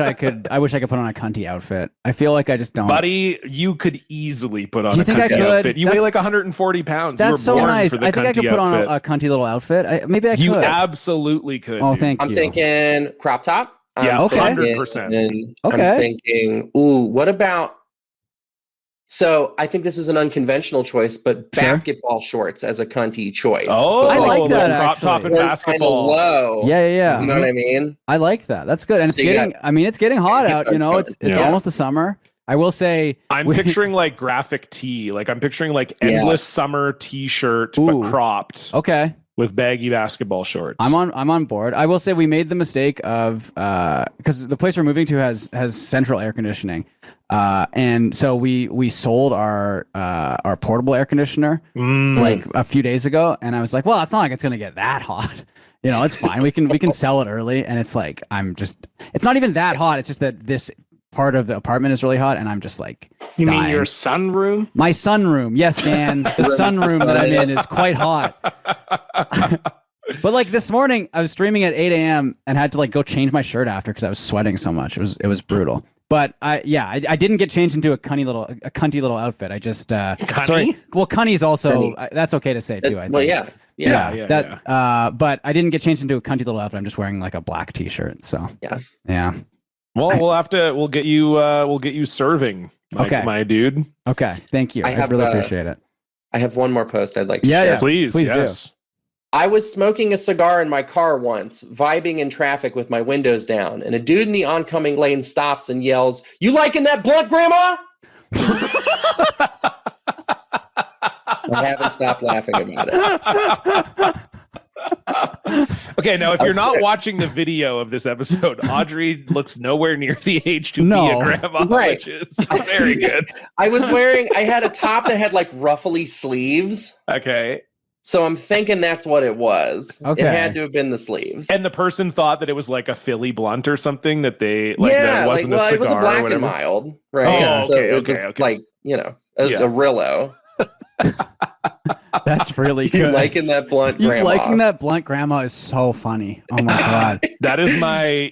I could put on a cunty outfit. I feel like I just don't. Buddy, you could easily put on Do you a think I cunty could? outfit. You weigh like 140 pounds. That's so nice. I think I could put on a cunty little outfit. Maybe I could. You absolutely could. Oh, thank you. I'm thinking crop top. Yeah, okay. 100%. Okay. I'm thinking, ooh, what about? So I think this is an unconventional choice, but basketball shorts as a cunty choice. Oh, I like that. Crop top and basketball. Low. Yeah. You know what I mean? I like that. That's good. And So it's getting hot out. You know, it's almost the summer. I will say, I'm picturing like graphic tee. Like I'm picturing like endless summer t-shirt, but cropped. Okay. With baggy basketball shorts. I'm on board. I will say we made the mistake of because the place we're moving to has central air conditioning, and so we sold our portable air conditioner like a few days ago, and I was like, well, it's not like it's gonna get that hot. You know, it's fine. We can sell it early, and it's like it's not even that hot. It's just that this part of the apartment is really hot, and I'm just like, you dying. mean your sunroom? My sunroom, yes, man. The sunroom that I'm in is quite hot. But like this morning, I was streaming at 8 a.m. and had to like go change my shirt after because I was sweating so much. It was brutal. But I didn't get changed into a cunty little outfit. I just sorry. Well, cunty's also that's okay to say too. I think. Well, yeah. But I didn't get changed into a cunty little outfit. I'm just wearing like a black t-shirt. So yes, yeah. Well, we'll get you serving. My dude. Okay, thank you. I really appreciate it. I have one more post I'd like to share. Yeah, please do. I was smoking a cigar in my car once, vibing in traffic with my windows down, and a dude in the oncoming lane stops and yells, "You liking that blunt, Grandma?" I haven't stopped laughing about it. Okay, now if you're not watching the video of this episode, Audrey looks nowhere near the age to be a grandma, which is very good. I had a top that had like ruffly sleeves. Okay. So I'm thinking that's what it was. Okay. It had to have been the sleeves. And the person thought that it was like a Philly blunt or something that they that it wasn't a cigar. It was a black or whatever. and mild, right? Oh, so it was like, a Rillo. That's really good. You liking that blunt, Grandma? Liking that blunt, Grandma is so funny. Oh my god, that is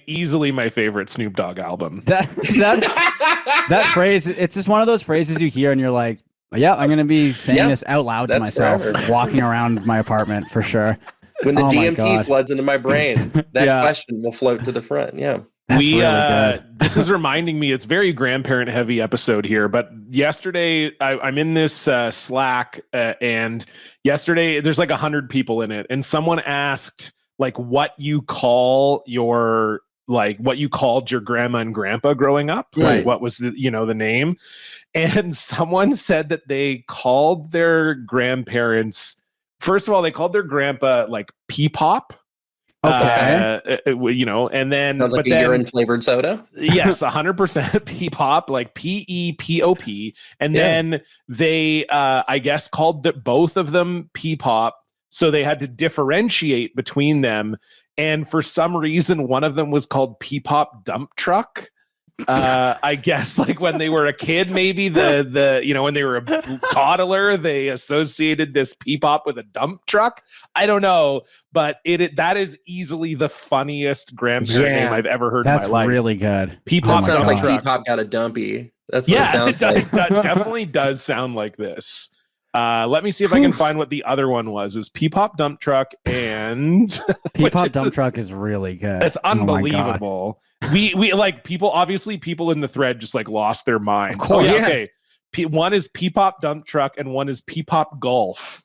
easily my favorite Snoop Dogg album. That phrase, it's just one of those phrases you hear and you're like, yeah, I'm gonna be saying this out loud to myself, walking around my apartment for sure. When the DMT floods into my brain, that question will float to the front. Yeah. That's really good. This is reminding me, it's very grandparent heavy episode here, but yesterday I'm in this Slack and yesterday there's like 100 people in it. And someone asked like what you called your grandma and grandpa growing up. Right. Like what was the name? And someone said that they called their grandparents, first of all, they called their grandpa like P-Pop. Okay. And then sounds like a urine flavored soda. Yes, 100% P-Pop, like P-E-P-O-P. And then they, I guess, called both of them P-Pop. So they had to differentiate between them. And for some reason, one of them was called P-Pop Dump Truck. I guess like when they were a kid, maybe when they were a toddler, they associated this P-Pop with a dump truck. I don't know, but that is easily the funniest grandparent name I've ever heard in my life. That's really good. P-Pop sounds like truck. P-Pop got a dumpy. That's what it sounds like. Definitely does sound like this. Let me see if I can find what the other one was. It was P-Pop Dump Truck and P-Pop Dump Truck is really good. It's unbelievable. We like people in the thread just like lost their minds. Of course. Okay. One is P-Pop Dump Truck and one is P-Pop Golf.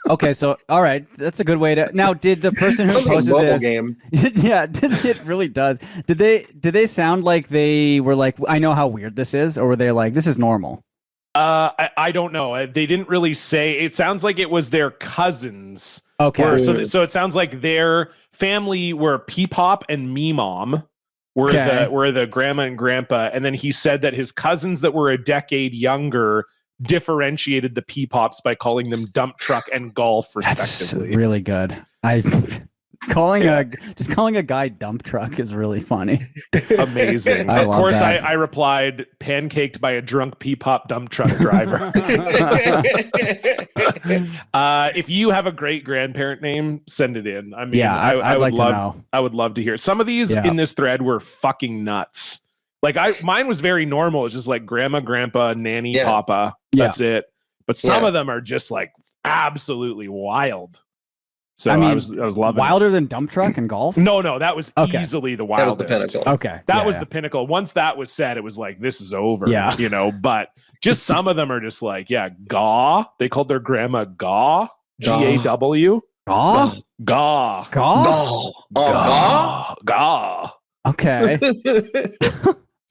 Okay, so all right, that's a good way to. Now, did the person who Sounds like a posted mobile this? game. Yeah, it really does. Did they sound like they were like, I know how weird this is, or were they like, this is normal? I don't know. They didn't really say. It sounds like it was their cousins. Okay. So it sounds like their family were Peepop and Meemom were the grandma and grandpa, and then he said that his cousins that were a decade younger differentiated the Peepops by calling them dump truck and golf respectively. That's really good. Calling a guy dump truck is really funny. Amazing. I Of love course, that. I replied, pancaked by a drunk Peepop dump truck driver. If you have a great grandparent name, send it in. I mean, Yeah, I'd would like to love, know. I would love to hear it. Some of these in this thread were fucking nuts. Like mine was very normal. It's just like grandma, grandpa, nanny, papa. That's it. But some of them are just like absolutely wild. So I was loving wilder than dump truck and golf. No, that was easily the wildest. That was the pinnacle. Okay, That was the pinnacle. Once that was said, it was like, this is over. Yeah. You know, but just some of them are just like, Gaw. They called their grandma Gaw. Gaw. Gaw. Gaw. Gaw. Gaw. Okay.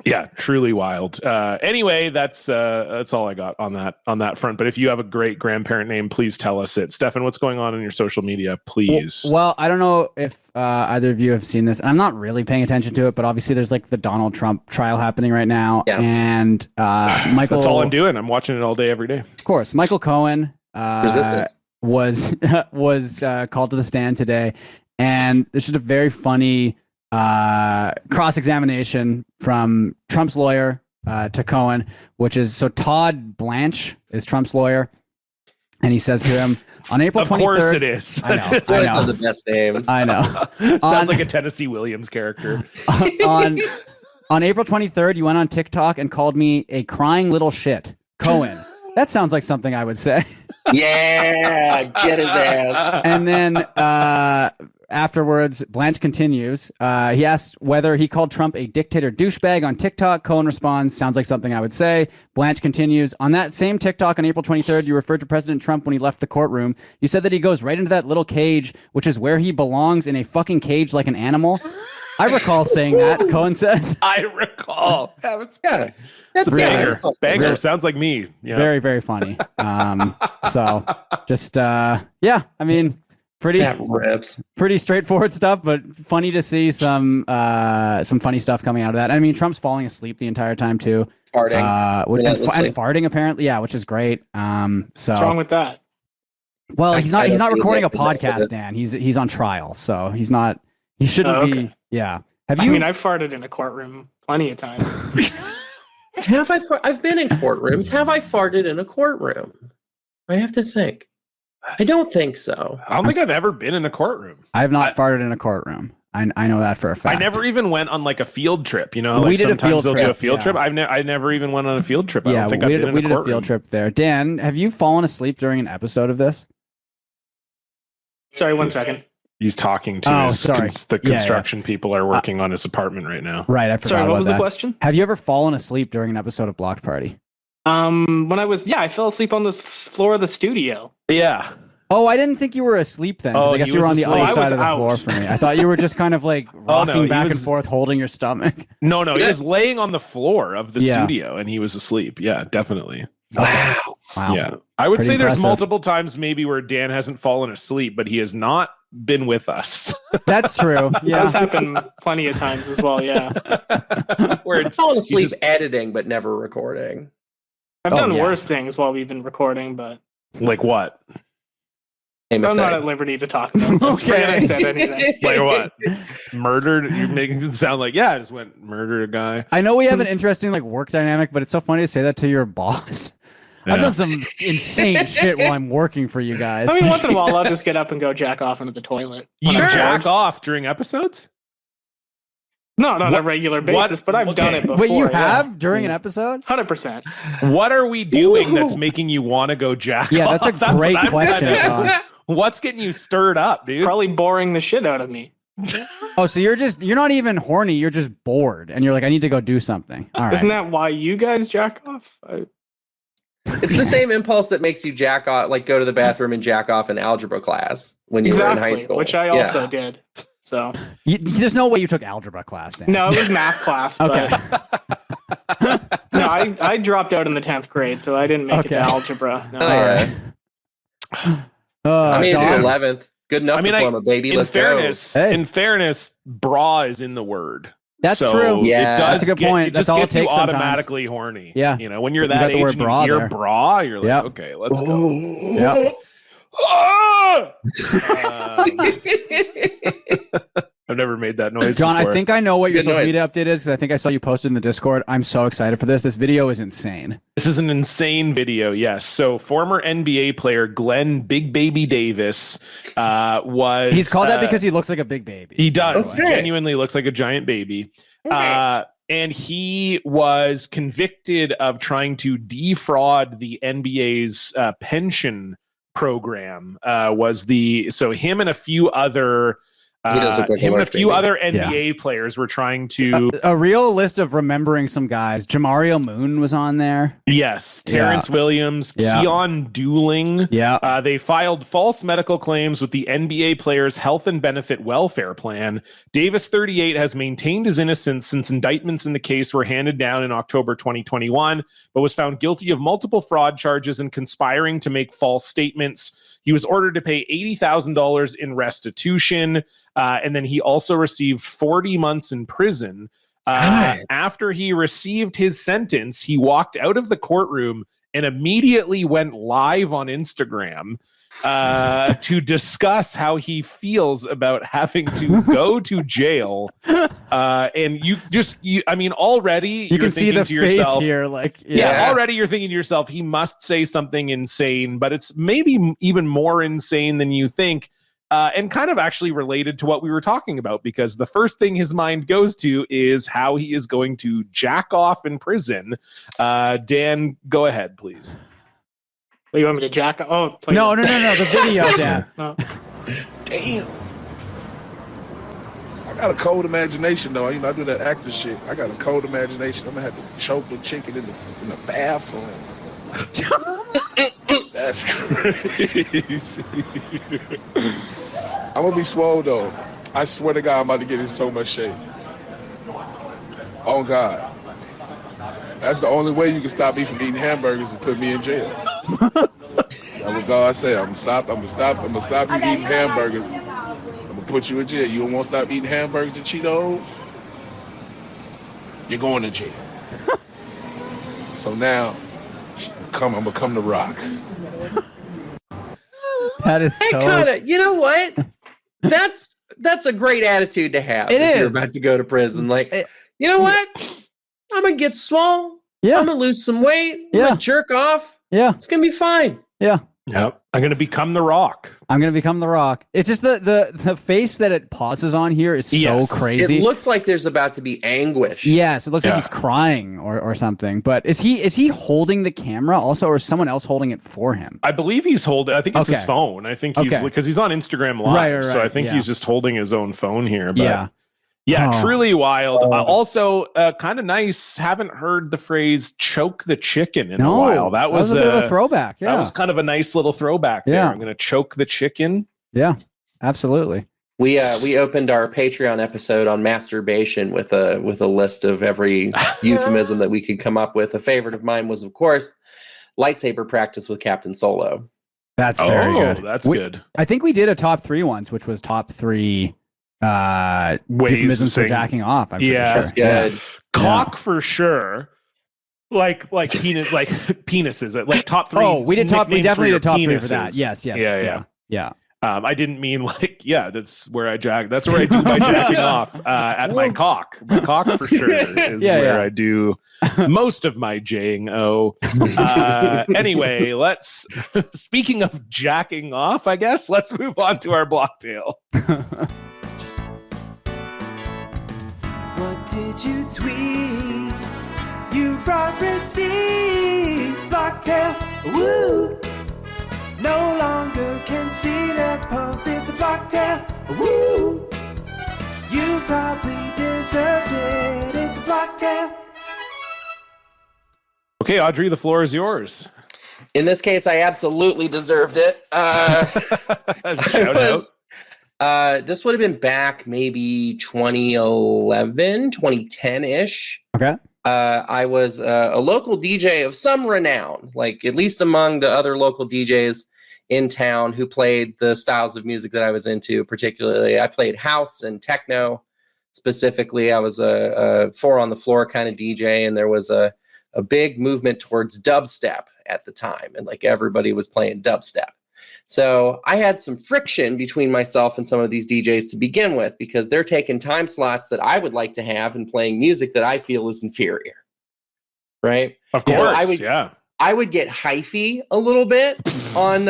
Yeah, truly wild. Anyway, that's all I got on that front. But if you have a great grandparent name, please tell us it. Stefan, what's going on in your social media, please? Well, I don't know if either of you have seen this, and I'm not really paying attention to it, but obviously there's like the Donald Trump trial happening right now, and Michael. That's all I'm doing. I'm watching it all day, every day. Of course, Michael Cohen Resistance. was called to the stand today, and there's just a very funny cross-examination from Trump's lawyer to Cohen, which is so Todd Blanche is Trump's lawyer, and he says to him on April 23rd. Of course it is. I know. Those are the best names. I know. Sounds like a Tennessee Williams character. on April 23rd, you went on TikTok and called me a crying little shit. Cohen. That sounds like something I would say. Yeah, get his ass. And then afterwards, Blanche continues. He asked whether he called Trump a dictator douchebag on TikTok. Cohen responds, sounds like something I would say. Blanche continues. On that same TikTok on April 23rd, you referred to President Trump when he left the courtroom. You said that he goes right into that little cage, which is where he belongs, in a fucking cage like an animal. I recall saying that, Cohen says. I recall. That's That's banger. yeah. Banger. Sounds like me. Yeah. Very, very funny. So just, I mean, That rips. pretty straightforward stuff, but funny to see some funny stuff coming out of that. I mean, Trump's falling asleep the entire time too. Farting. And Relentlessly. farting apparently, which is great. So What's wrong with that? well, he's not I don't recording a see that. podcast, Dan. He's on trial, so he shouldn't be. Yeah. Have you? I mean, I've farted in a courtroom plenty of times. Have I? I've been in courtrooms. Have I farted in a courtroom? I have to think. I don't think so. I don't think I've ever been in a courtroom. I have not farted in a courtroom. I know that for a fact. I never even went on like a field trip. You know, We like did a sometimes field they'll do a trip, field yeah. trip. I never even went on a field trip. I Yeah, don't think we I've been in did a a courtroom. field trip there. Dan, have you fallen asleep during an episode of this? Sorry, 1 second. He's talking to Oh, his, sorry. the Yeah, construction people are working on his apartment right now. Right. I forgot Sorry, what about was that. the question? Have you ever fallen asleep during an episode of Blocked Party? When I fell asleep on the floor of the studio. Yeah. Oh, I didn't think you were asleep then. 'Cause Oh, I guess he you were was on the asleep. other I side was of the out. floor for me. I thought you were just kind of like rocking he back was- and forth, holding your stomach. No, he was laying on the floor of the Yeah. studio and he was asleep. Yeah, definitely. Wow. Wow. Yeah. I would Pretty say there's impressive. multiple times maybe where Dan hasn't fallen asleep, but he has not been with us. That's true. Yeah. That's happened plenty of times as well, yeah. Where I've it's fallen asleep just- editing, but never recording. I've Oh, done yeah. worse things while we've been recording, but like what? Name a I'm not thing. at liberty to talk about this. Okay. Forget I said anything. Like what? Murdered? You're making it sound like, I just went murdered a guy. I know we have an interesting like work dynamic, but it's so funny to say that to your boss. I've Yeah. done some insane shit while I'm working for you guys. I mean, once in a while, I'll just get up and go jack off into the toilet. You Sure. jack off during episodes? No, not on What- a regular basis, but I've done it before. Wait, you yeah. have during an episode? 100%. What are we doing that's making you want to go jack Yeah, off? that's a what great I'm question, trying to- Don. What's getting you stirred up, dude? Probably boring the shit out of me. Oh, so you're not even horny, you're just bored and you're like, I need to go do something. All right. Isn't that why you guys jack off? It's the same impulse that makes you jack off, like go to the bathroom and jack off in algebra class when you were in high school. Which I also did. So There's no way you took algebra class, Dan. no, it was math class. Okay. But no, I dropped out in the 10th grade, so I didn't make it to algebra. No. I made it to John? 11th. Good enough diploma, baby. Let's go. In fairness, bra is in the word. That's So true. Yeah. it does That's a good get- point. It That's just all it gets you takes sometimes. automatically horny. Yeah. You know, when you're You that got the age word and bra you hear there. bra, you're like, Yep. okay, let's go. Yeah. Ah! I've never made that noise John, before. I think I know what your Good social noise. media update is, 'cause I think I saw you posted in the Discord. I'm so excited for this. This video is insane. This is an insane video, yes. So former NBA player Glenn Big Baby Davis was... He's called that because he looks like a big baby. He does. Okay. He genuinely looks like a giant baby. And he was convicted of trying to defraud the NBA's pension program. So him and a few other... He does look like a him and a large few baby. other NBA players were trying to... A real list of remembering some guys. Jamario Moon was on there. Yes, Terrence Williams, Yeah. Keon Dooling. Yeah. They filed false medical claims with the NBA player's health and benefit welfare plan. Davis, 38, has maintained his innocence since indictments in the case were handed down in October 2021, but was found guilty of multiple fraud charges and conspiring to make false statements. He was ordered to pay $80,000 in restitution, and then he also received 40 months in prison. After he received his sentence, he walked out of the courtroom and immediately went live on Instagram to discuss how he feels about having to go to jail. And already You can see the to face yourself, here. Like, yeah, already you're thinking to yourself, he must say something insane, but it's maybe even more insane than you think. And kind of actually related to what we were talking about, because the first thing his mind goes to is how he is going to jack off in prison. Dan, go ahead, please. What, you want me to jack? Oh, play No, the video, Dan. Oh. Damn. I got a cold imagination, though. You know, I do that actor shit. I got a cold imagination. I'm gonna have to choke the chicken in the bathroom. That's crazy. I'm gonna be swole though. I swear to God, I'm about to get in so much shape. Oh God. That's the only way you can stop me from eating hamburgers is put me in jail. That's what God said. I'm gonna stop you eating hamburgers. I'm gonna put you in jail. You don't want to stop eating hamburgers and Cheetos? You're going to jail. So now, I'm gonna come to Rock. That is so... kind of, you know what? That's a great attitude to have. It if You're is. about to go to prison. Like, you know what? I'm gonna get swole. Yeah. I'm gonna lose some weight. I'm Yeah. gonna jerk off. Yeah. It's gonna be fine. Yeah. Yep. I'm going to become the Rock. I'm going to become the Rock. It's just the face that it pauses on here is so Yes. crazy. It looks like there's about to be anguish. Yes, it looks like Yeah. he's crying or something. But is he holding the camera also, or is someone else holding it for him? I believe he's holding, I think it's his Okay. phone. I think he's, Okay. because he's on Instagram Live. Right, So I think yeah. he's just holding his own phone here. But Yeah. Yeah, Oh. truly wild. Also, kind of nice. Haven't heard the phrase "choke the chicken" in a while. That was a bit of a throwback. Yeah. That was kind of a nice little throwback. There. Yeah. I'm gonna choke the chicken. Yeah. Absolutely. We opened our Patreon episode on masturbation with a list of every euphemism that we could come up with. A favorite of mine was, of course, lightsaber practice with Captain Solo. That's very good. That's We- good. I think we did a top 3 once, which was top 3 Ways euphemisms of for saying- jacking off. I'm pretty Yeah. sure. That's good. Cock for sure. Like penis, like penises. Like top 3. Oh, we definitely nicknames did your top 3 for penises. that. Yes. Yeah. I didn't mean like, that's where I jack. That's where I do my jacking off at my cock. My cock for sure is where I do most of my jaying. Anyway, let's. Speaking of jacking off, I guess let's move on to our Blocktail. What did you tweet? You brought receipts, Blocktail. Woo! No longer can see the post. It's a Blocktail. Woo! You probably deserved it. It's a Blocktail. Okay, Audrey, the floor is yours. In this case, I absolutely deserved it. Shout out. This would have been back maybe 2011, 2010-ish. Okay. I was a local DJ of some renown, like at least among the other local DJs in town who played the styles of music that I was into. Particularly, I played house and techno. Specifically, I was a four on the floor kind of DJ, and there was a big movement towards dubstep at the time, and like everybody was playing dubstep. So I had some friction between myself and some of these DJs to begin with, because they're taking time slots that I would like to have and playing music that I feel is inferior. Right? Of course, So I would get hyphy a little bit on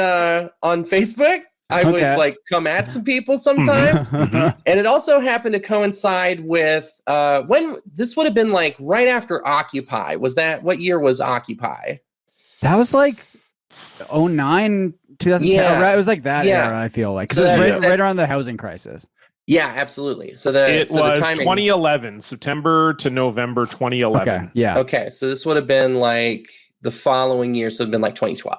Facebook. I would like come at some people sometimes. And it also happened to coincide with when this would have been like right after Occupy. What year was Occupy? That was like 09, 2010. Yeah. Right? It was like that era, I feel like. So it was right around the housing crisis. Yeah, absolutely. So it was the timing, 2011, September to November 2011. Okay. Yeah. Okay. So this would have been like the following year. So it'd been like 2012.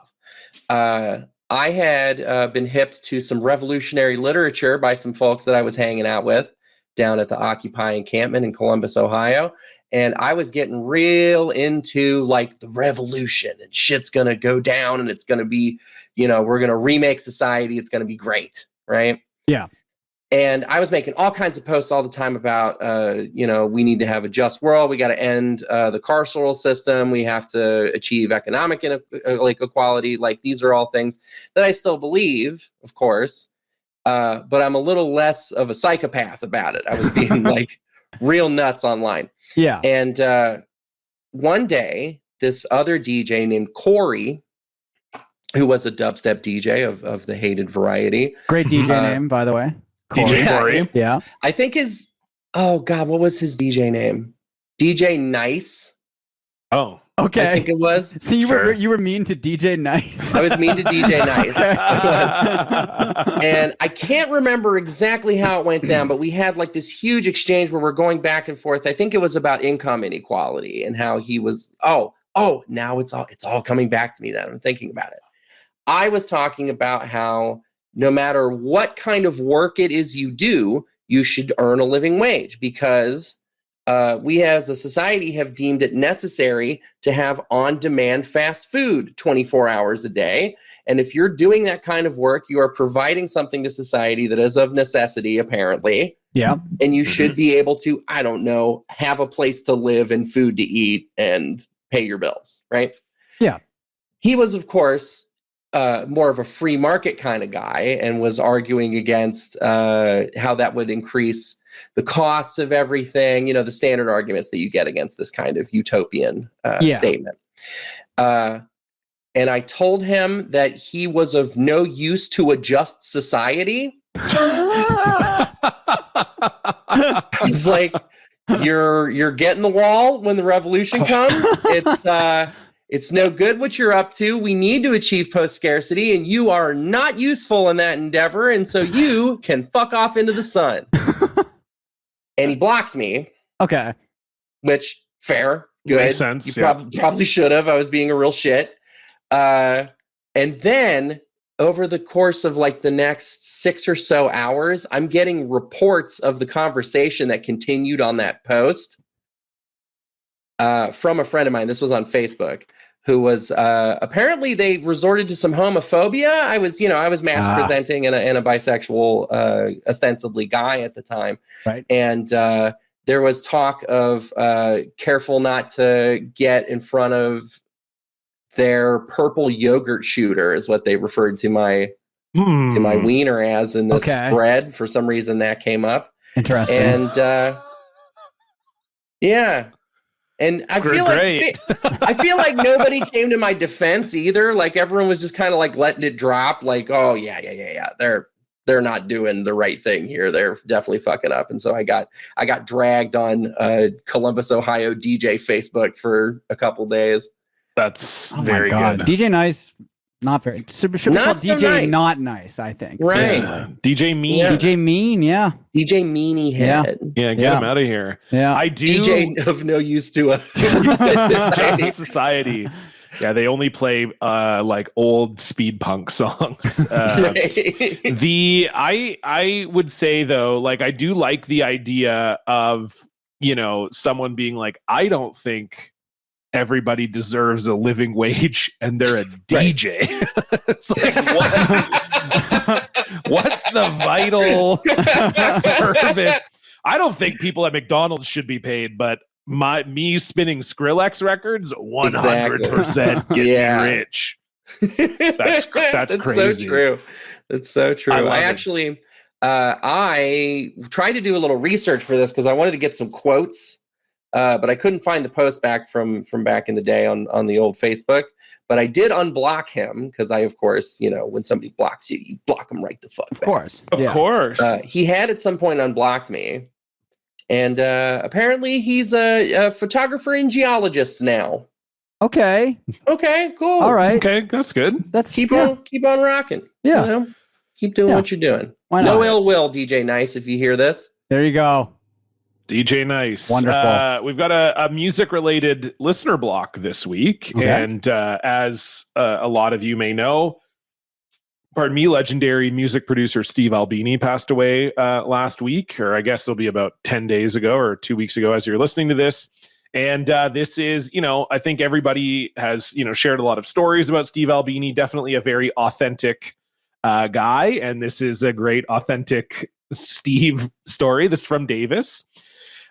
I had been hipped to some revolutionary literature by some folks that I was hanging out with down at the Occupy encampment in Columbus, Ohio. And I was getting real into like the revolution, and shit's going to go down, and it's going to be, we're going to remake society. It's going to be great. Right. Yeah. And I was making all kinds of posts all the time about, we need to have a just world. We got to end the carceral system. We have to achieve economic equality. Like, these are all things that I still believe, of course. But I'm a little less of a psychopath about it. I was being like real nuts online. Yeah. And one day, this other DJ named Corey, who was a dubstep DJ of the hated variety. Great DJ name, by the way. DJ Corey. Yeah. I think what was his DJ name? DJ Nice. Oh, okay. I think it was. So you were mean to DJ Nice. I was mean to DJ Nice. And I can't remember exactly how it went down, but we had like this huge exchange where we're going back and forth. I think it was about income inequality and how he was, now it's all coming back to me that I'm thinking about it. I was talking about how no matter what kind of work it is you do, you should earn a living wage, because we as a society have deemed it necessary to have on-demand fast food 24 hours a day. And if you're doing that kind of work, you are providing something to society that is of necessity, apparently. Yeah. And you should be able to, I don't know, have a place to live and food to eat and pay your bills, right? Yeah. He was, of course, more of a free market kind of guy, and was arguing against how that would increase the costs of everything, the standard arguments that you get against this kind of utopian statement. And I told him that he was of no use to a just society. He's like, you're getting the wall when the revolution comes. It's no good what you're up to. We need to achieve post-scarcity, and you are not useful in that endeavor, and so you can fuck off into the sun. And he blocks me. Okay. Which, fair, good. Makes sense. You probably should have. I was being a real shit. And then, over the course of like the next 6 or so hours, I'm getting reports of the conversation that continued on that post from a friend of mine. This was on Facebook. Who was apparently they resorted to some homophobia. I was mask presenting and a bisexual, ostensibly guy at the time. Right. And there was talk of careful not to get in front of their purple yogurt shooter, is what they referred to my wiener as in this spread. For some reason that came up. Interesting. And yeah. And I feel like nobody came to my defense either. Like, everyone was just kind of like letting it drop. Like, oh yeah. They're not doing the right thing here. They're definitely fucking up. And so I got dragged on Columbus, Ohio DJ Facebook for a couple days. That's very good. DJ Nice, not very. Should be called DJ nice. Not Nice, I think. Right. DJ Mean. Yeah. DJ Mean, yeah. DJ Meanie Head. Yeah, get him out of here. Yeah. I do. DJ of no use to a just society. Yeah, they only play like old speed punk songs. I would say though, like I do like the idea of, you know, someone being like, I don't think everybody deserves a living wage and they're a DJ. It's like what's the vital service? I don't think people at McDonald's should be paid, but me spinning Skrillex records 100% get me rich. That's crazy. So true. That's so true. I it. actually I tried to do a little research for this because I wanted to get some quotes, but I couldn't find the post back from back in the day on the old Facebook. But I did unblock him because I, of course, you know, when somebody blocks you, you block them right the fuck back. Of course. Of course. He had at some point unblocked me. And apparently he's a photographer and geologist now. Okay. Okay, cool. All right. Okay, that's good. That's Keep on rocking. Yeah. You know? Keep doing what you're doing. Why not? No ill will, DJ Nice, if you hear this. There you go. DJ Nice. Wonderful. We've got a music-related listener block this week. Okay. And as a lot of you may know, legendary music producer Steve Albini passed away last week, or I guess it'll be about 10 days ago or 2 weeks ago as you're listening to this. And this is, you know, I think everybody has, you know, shared a lot of stories about Steve Albini, definitely a very authentic guy. And this is a great authentic Steve story. This is from Davis.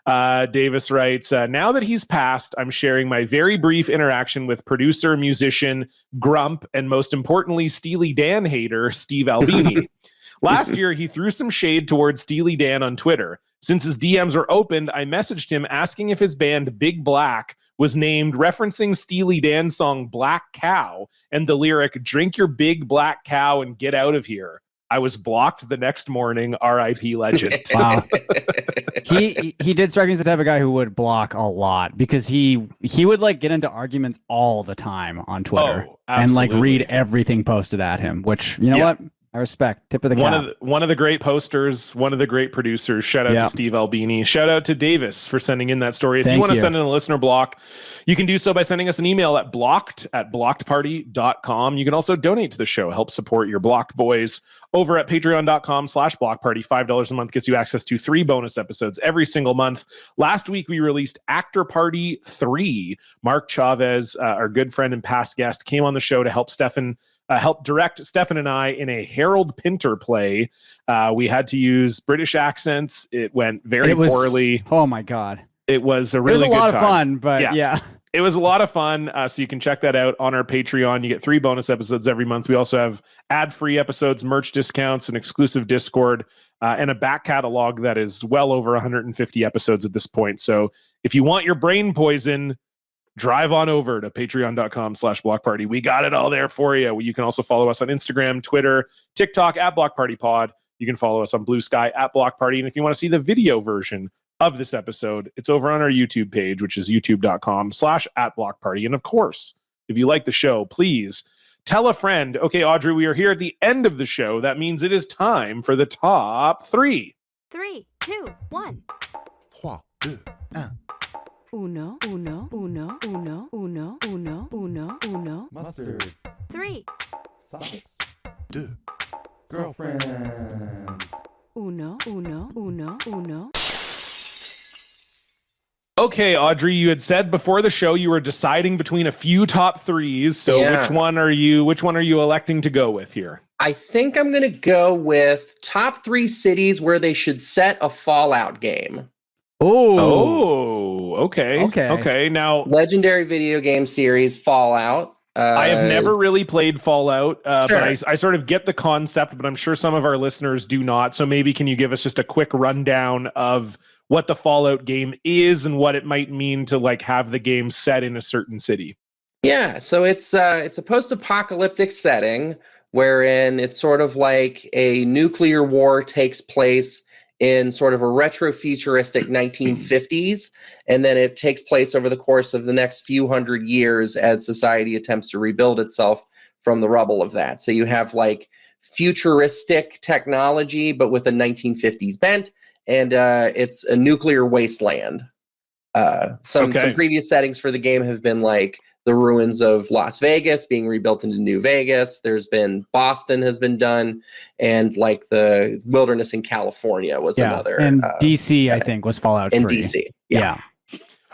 Davis writes, now that he's passed, I'm sharing my very brief interaction with producer, musician, grump, and most importantly, Steely Dan hater, Steve Albini. Last year, he threw some shade towards Steely Dan on Twitter. Since his DMs were opened, I messaged him asking if his band Big Black was named referencing Steely Dan's song Black Cow and the lyric, drink your big black cow and get out of here. I was blocked the next morning. R.I.P. legend. Wow. He did strike me as the type of guy who would block a lot because he would like get into arguments all the time on Twitter and like read everything posted at him, which, you know what? I respect. Tip of the cap. One of the great posters, one of the great producers. Shout out to Steve Albini. Shout out to Davis for sending in that story. If you want to send in a listener block, you can do so by sending us an email at blockedparty.com. You can also donate to the show. Help support your Blocked boys over at patreon.com/blockparty. $5 a month gets you access to 3 bonus episodes every single month. Last week, we released Actor Party 3. Mark Chavez, our good friend and past guest, came on the show to help direct Stefan and I in a Harold Pinter play. We had to use British accents. It went very poorly. Oh my God. It was a really good time. It was a lot of fun, but yeah. It was a lot of fun. So you can check that out on our Patreon. You get 3 bonus episodes every month. We also have ad-free episodes, merch discounts, an exclusive Discord, and a back catalog that is well over 150 episodes at this point. So if you want your brain poison, drive on over to patreon.com/blockparty. We got it all there for you. You can also follow us on Instagram, Twitter, TikTok at BlockPartyPod. You can follow us on Blue Sky at BlockParty. And if you want to see the video version of this episode, it's over on our YouTube page, which is youtube.com/@BlockParty. And of course, if you like the show, please tell a friend. Okay, Audrey, we are here at the end of the show. That means it is time for the top 3. 3, 2, 1. 3, 2, 1. Uno, uno, uno, uno, uno, uno, uno, uno. Mustard. 3. Sauce. 2. Girlfriends. Uno, uno, uno, uno. Okay, Audrey, you had said before the show you were deciding between a few top 3s. So which one are you electing to go with here? I think I'm going to go with top 3 cities where they should set a Fallout game. Oh, okay. Now, legendary video game series Fallout. I have never really played Fallout, Sure. but I sort of get the concept, but I'm sure some of our listeners do not. So maybe can you give us just a quick rundown of what the Fallout game is and what it might mean to like have the game set in a certain city? Yeah, so it's a post-apocalyptic setting wherein it's sort of like a nuclear war takes place in sort of a retro-futuristic 1950s, and then it takes place over the course of the next few hundred years as society attempts to rebuild itself from the rubble of that. So you have like futuristic technology, but with a 1950s bent, and it's a nuclear wasteland. Some previous settings for the game have been like the ruins of Las Vegas being rebuilt into New Vegas. There's been Boston has been done, and like the wilderness in California was another. And DC, I think, was Fallout 3. And DC. Yeah.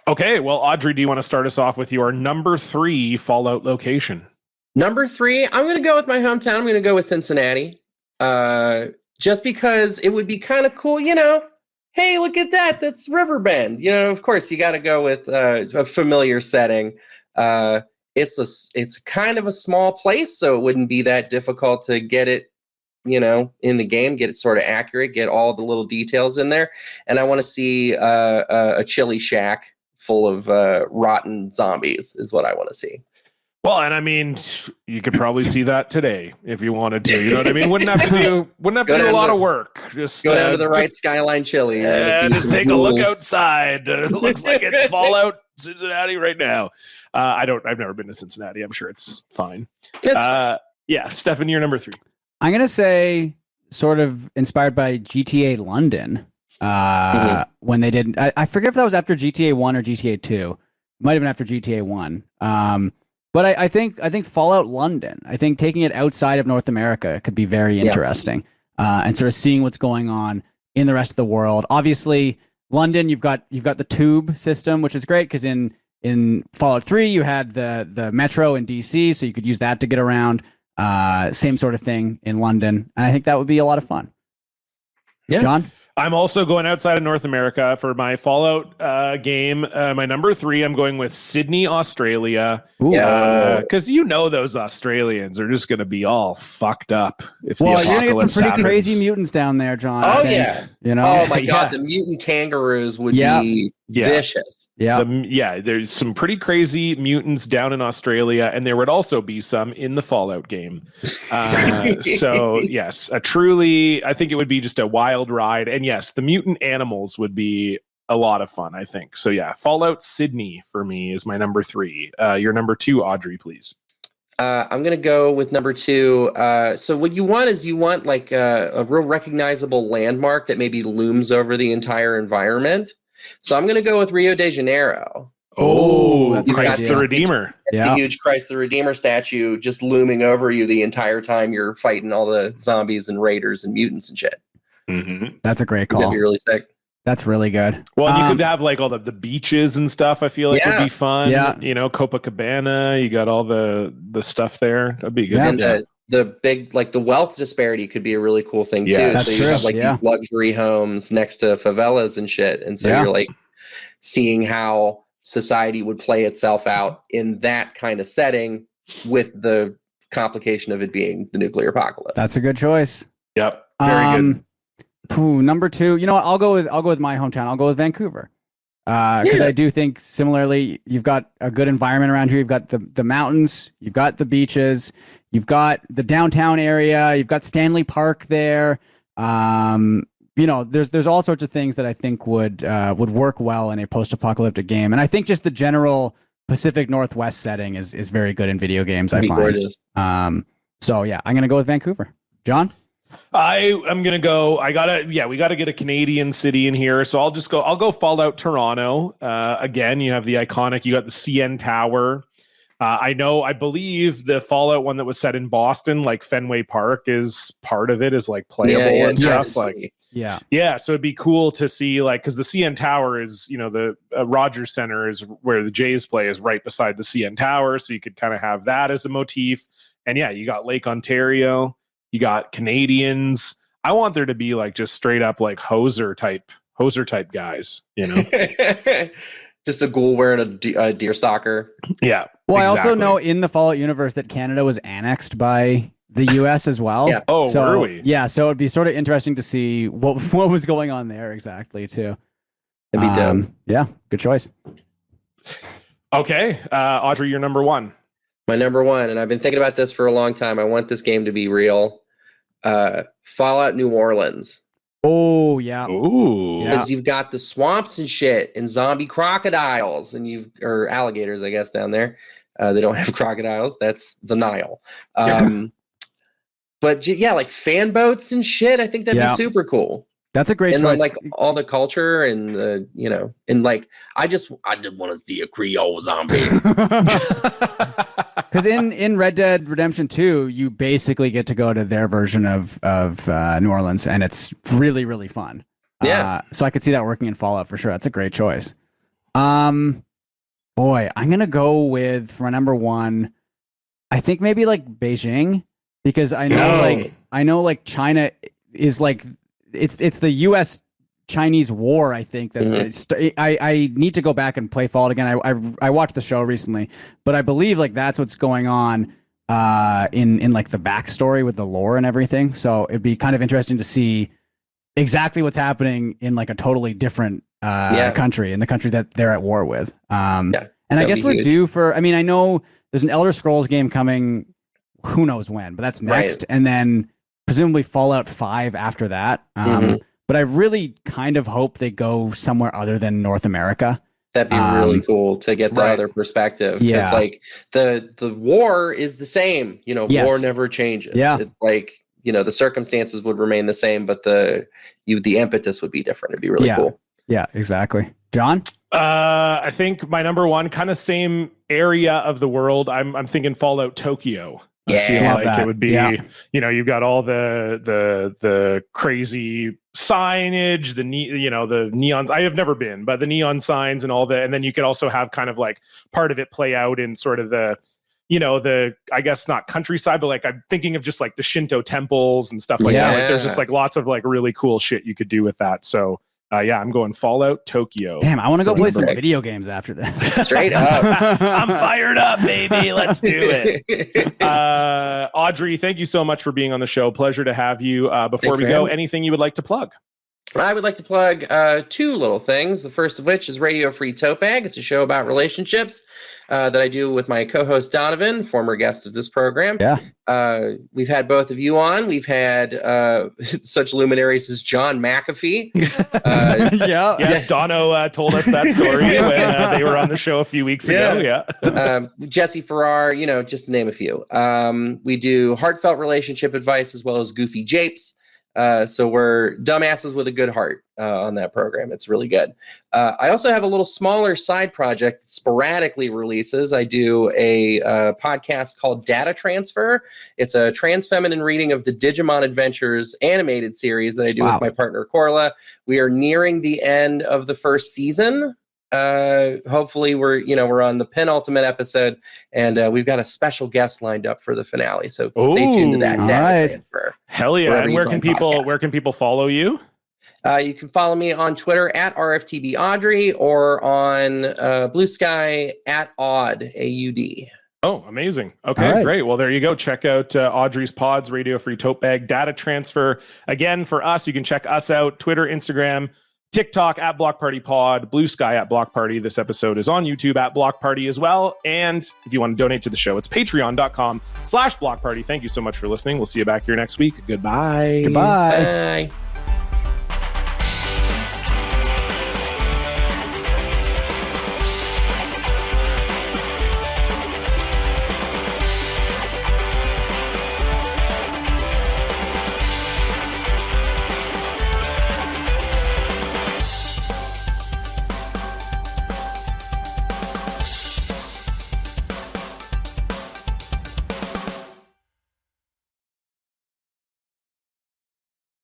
Okay, well, Audrey, do you want to start us off with your number 3 Fallout location? Number 3, I'm going to go with my hometown. I'm going to go with Cincinnati. Just because it would be kind of cool, you know. Hey, look at that. That's Riverbend. You know, of course, you got to go with a familiar setting. It's kind of a small place, so it wouldn't be that difficult to get it, you know, in the game, get it sort of accurate, get all the little details in there. And I want to see a chili shack full of rotten zombies is what I want to see. Well, and I mean, you could probably see that today if you wanted to. You know what I mean? Wouldn't have to do a lot of work. Just go down to the right Skyline Chili. Just take a look outside. It looks like it's Fallout Cincinnati right now. I've never been to Cincinnati. I'm sure it's fine. Yeah, Stefan, you're number 3. I'm gonna say sort of inspired by GTA London. When they did, I forget if that was after GTA 1 or GTA 2. Might have been after GTA 1. But I think Fallout London, I think taking it outside of North America could be very interesting, and sort of seeing what's going on in the rest of the world. Obviously, London, you've got the tube system, which is great because in Fallout 3 you had the metro in DC, so you could use that to get around. Same sort of thing in London, and I think that would be a lot of fun. Yeah, John. I'm also going outside of North America for my Fallout game. My number 3, I'm going with Sydney, Australia. Because you know those Australians are just going to be all fucked up. If you're going to get some pretty crazy mutants down there, John. Oh, yeah. You know? Oh, my God. The mutant kangaroos would be vicious. There's some pretty crazy mutants down in Australia, and there would also be some in the Fallout game. So, yes, I think it would be just a wild ride. And yes, the mutant animals would be a lot of fun, I think. So, yeah, Fallout Sydney for me is my number 3. Your number 2, Audrey, please. I'm going to go with number 2. So what you want like a real recognizable landmark that maybe looms over the entire environment. So I'm going to go with Rio de Janeiro. Oh, that's Christ the Redeemer. The huge Christ the Redeemer statue just looming over you the entire time you're fighting all the zombies and raiders and mutants and shit. Mm-hmm. That's a great call. That'd be really sick. That's really good. Well, you could have like all the beaches and stuff. I feel like would be fun. Yeah. You know, Copacabana. You got all the stuff there. That'd be good. And the big, like the wealth disparity could be a really cool thing too. That's so you have like these luxury homes next to favelas and shit. And so you're like seeing how society would play itself out in that kind of setting with the complication of it being the nuclear apocalypse. That's a good choice. Yep. Very good. Number 2, you know what? I'll go with my hometown. I'll go with Vancouver. Because I do think similarly, you've got a good environment around here. You've got the mountains, you've got the beaches, you've got the downtown area, you've got Stanley Park there. You know, there's all sorts of things that I think would work well in a post-apocalyptic game. And I think just the general Pacific Northwest setting is very good in video games. I find. Gorgeous. So yeah, I'm gonna go with Vancouver. John? I'm gonna go. We gotta get a Canadian city in here. So I'll go Fallout Toronto. Again, you have the iconic, you got the CN Tower. I believe the Fallout one that was set in Boston, like Fenway Park, is part of it, is like playable and stuff. Like, so it'd be cool to see, like, because the CN Tower is, you know, the Rogers Center is where the Jays play, is right beside the CN Tower, so you could kind of have that as a motif. And yeah, you got Lake Ontario, you got Canadians. I want there to be like just straight up like hoser type guys, you know. Just a ghoul wearing a deer stalker. Yeah. Well, exactly. I also know in the Fallout universe that Canada was annexed by the U.S. as well. Yeah. Oh, were we? Yeah, so it'd be sort of interesting to see what was going on there exactly too. It'd be dumb. Yeah, good choice. Okay, Audrey, you're number 1. My number 1, and I've been thinking about this for a long time. I want this game to be real. Fallout New Orleans. Oh, yeah. Ooh. Because you've got the swamps and shit and zombie crocodiles or alligators, I guess, down there. They don't have crocodiles. That's the Nile. But yeah, like fan boats and shit. I think that'd be super cool. That's a great and choice. then, like all the culture and the, you know, and like I did want to see a Creole zombie. Because in Red Dead Redemption 2, you basically get to go to their version of New Orleans, and it's really, really fun. Yeah. So I could see that working in Fallout for sure. That's a great choice. Boy, I'm gonna go with, for my number one, I think maybe like Beijing, because I know like China is like it's the U.S. Chinese war. I think that's I need to go back and play Fallout again. I watched the show recently, but I believe like that's what's going on in like the backstory with the lore and everything. So it'd be kind of interesting to see exactly what's happening in like a totally different country, in the country that they're at war with. And I guess we're due for, I mean, I know there's an Elder Scrolls game coming, who knows when, but that's next. Right. And then presumably Fallout 5 after that. But I really kind of hope they go somewhere other than North America. That'd be really cool to get the other perspective. Because like the war is the same, you know, war never changes. Yeah. It's like, you know, the circumstances would remain the same, but the impetus would be different. It'd be really cool. Yeah, exactly. John? I think my number one, kind of same area of the world. I'm thinking Fallout Tokyo. I feel like it would be, you know, you've got all the crazy signage, the neons. I have never been, but the neon signs and all that. And then you could also have kind of like part of it play out in sort of the, you know, I guess not countryside, but like I'm thinking of just like the Shinto temples and stuff like that. Like there's just like lots of like really cool shit you could do with that. So I'm going Fallout Tokyo. Damn, I want to go play some video games after this. Straight up. I'm fired up, baby. Let's do it. Audrey, thank you so much for being on the show. Pleasure to have you. Before we go, anything you would like to plug? I would like to plug two little things. The first of which is Radio Free Tote Bag. It's a show about relationships that I do with my co-host Donovan, former guest of this program. Yeah. We've had both of you on. We've had such luminaries as John McAfee. Yes, Dono told us that story when they were on the show a few weeks ago. Yeah. Jesse Farrar, you know, just to name a few. We do heartfelt relationship advice as well as goofy japes. So we're dumbasses with a good heart on that program. It's really good. I also have a little smaller side project that sporadically releases. I do a podcast called Data Transfer. It's a trans feminine reading of the Digimon Adventures animated series that I do with my partner Corla. We are nearing the end of the first season. Hopefully we're on the penultimate episode, and we've got a special guest lined up for the finale. So stay tuned to that. Data Transfer. Hell yeah! And where can people follow you? You can follow me on Twitter at RFTB Audrey, or on Blue Sky at Aud AUD. Oh, amazing. Okay, great. Well, there you go. Check out Audrey's pods, Radio Free Tote Bag, Data Transfer. Again, for us, you can check us out, Twitter, Instagram, TikTok at Block Party Pod, Blue Sky at Block Party. This episode is on YouTube at Block Party as well. And if you want to donate to the show, it's patreon.com/Block Party. Thank you so much for listening. We'll see you back here next week. Goodbye. Goodbye. Bye.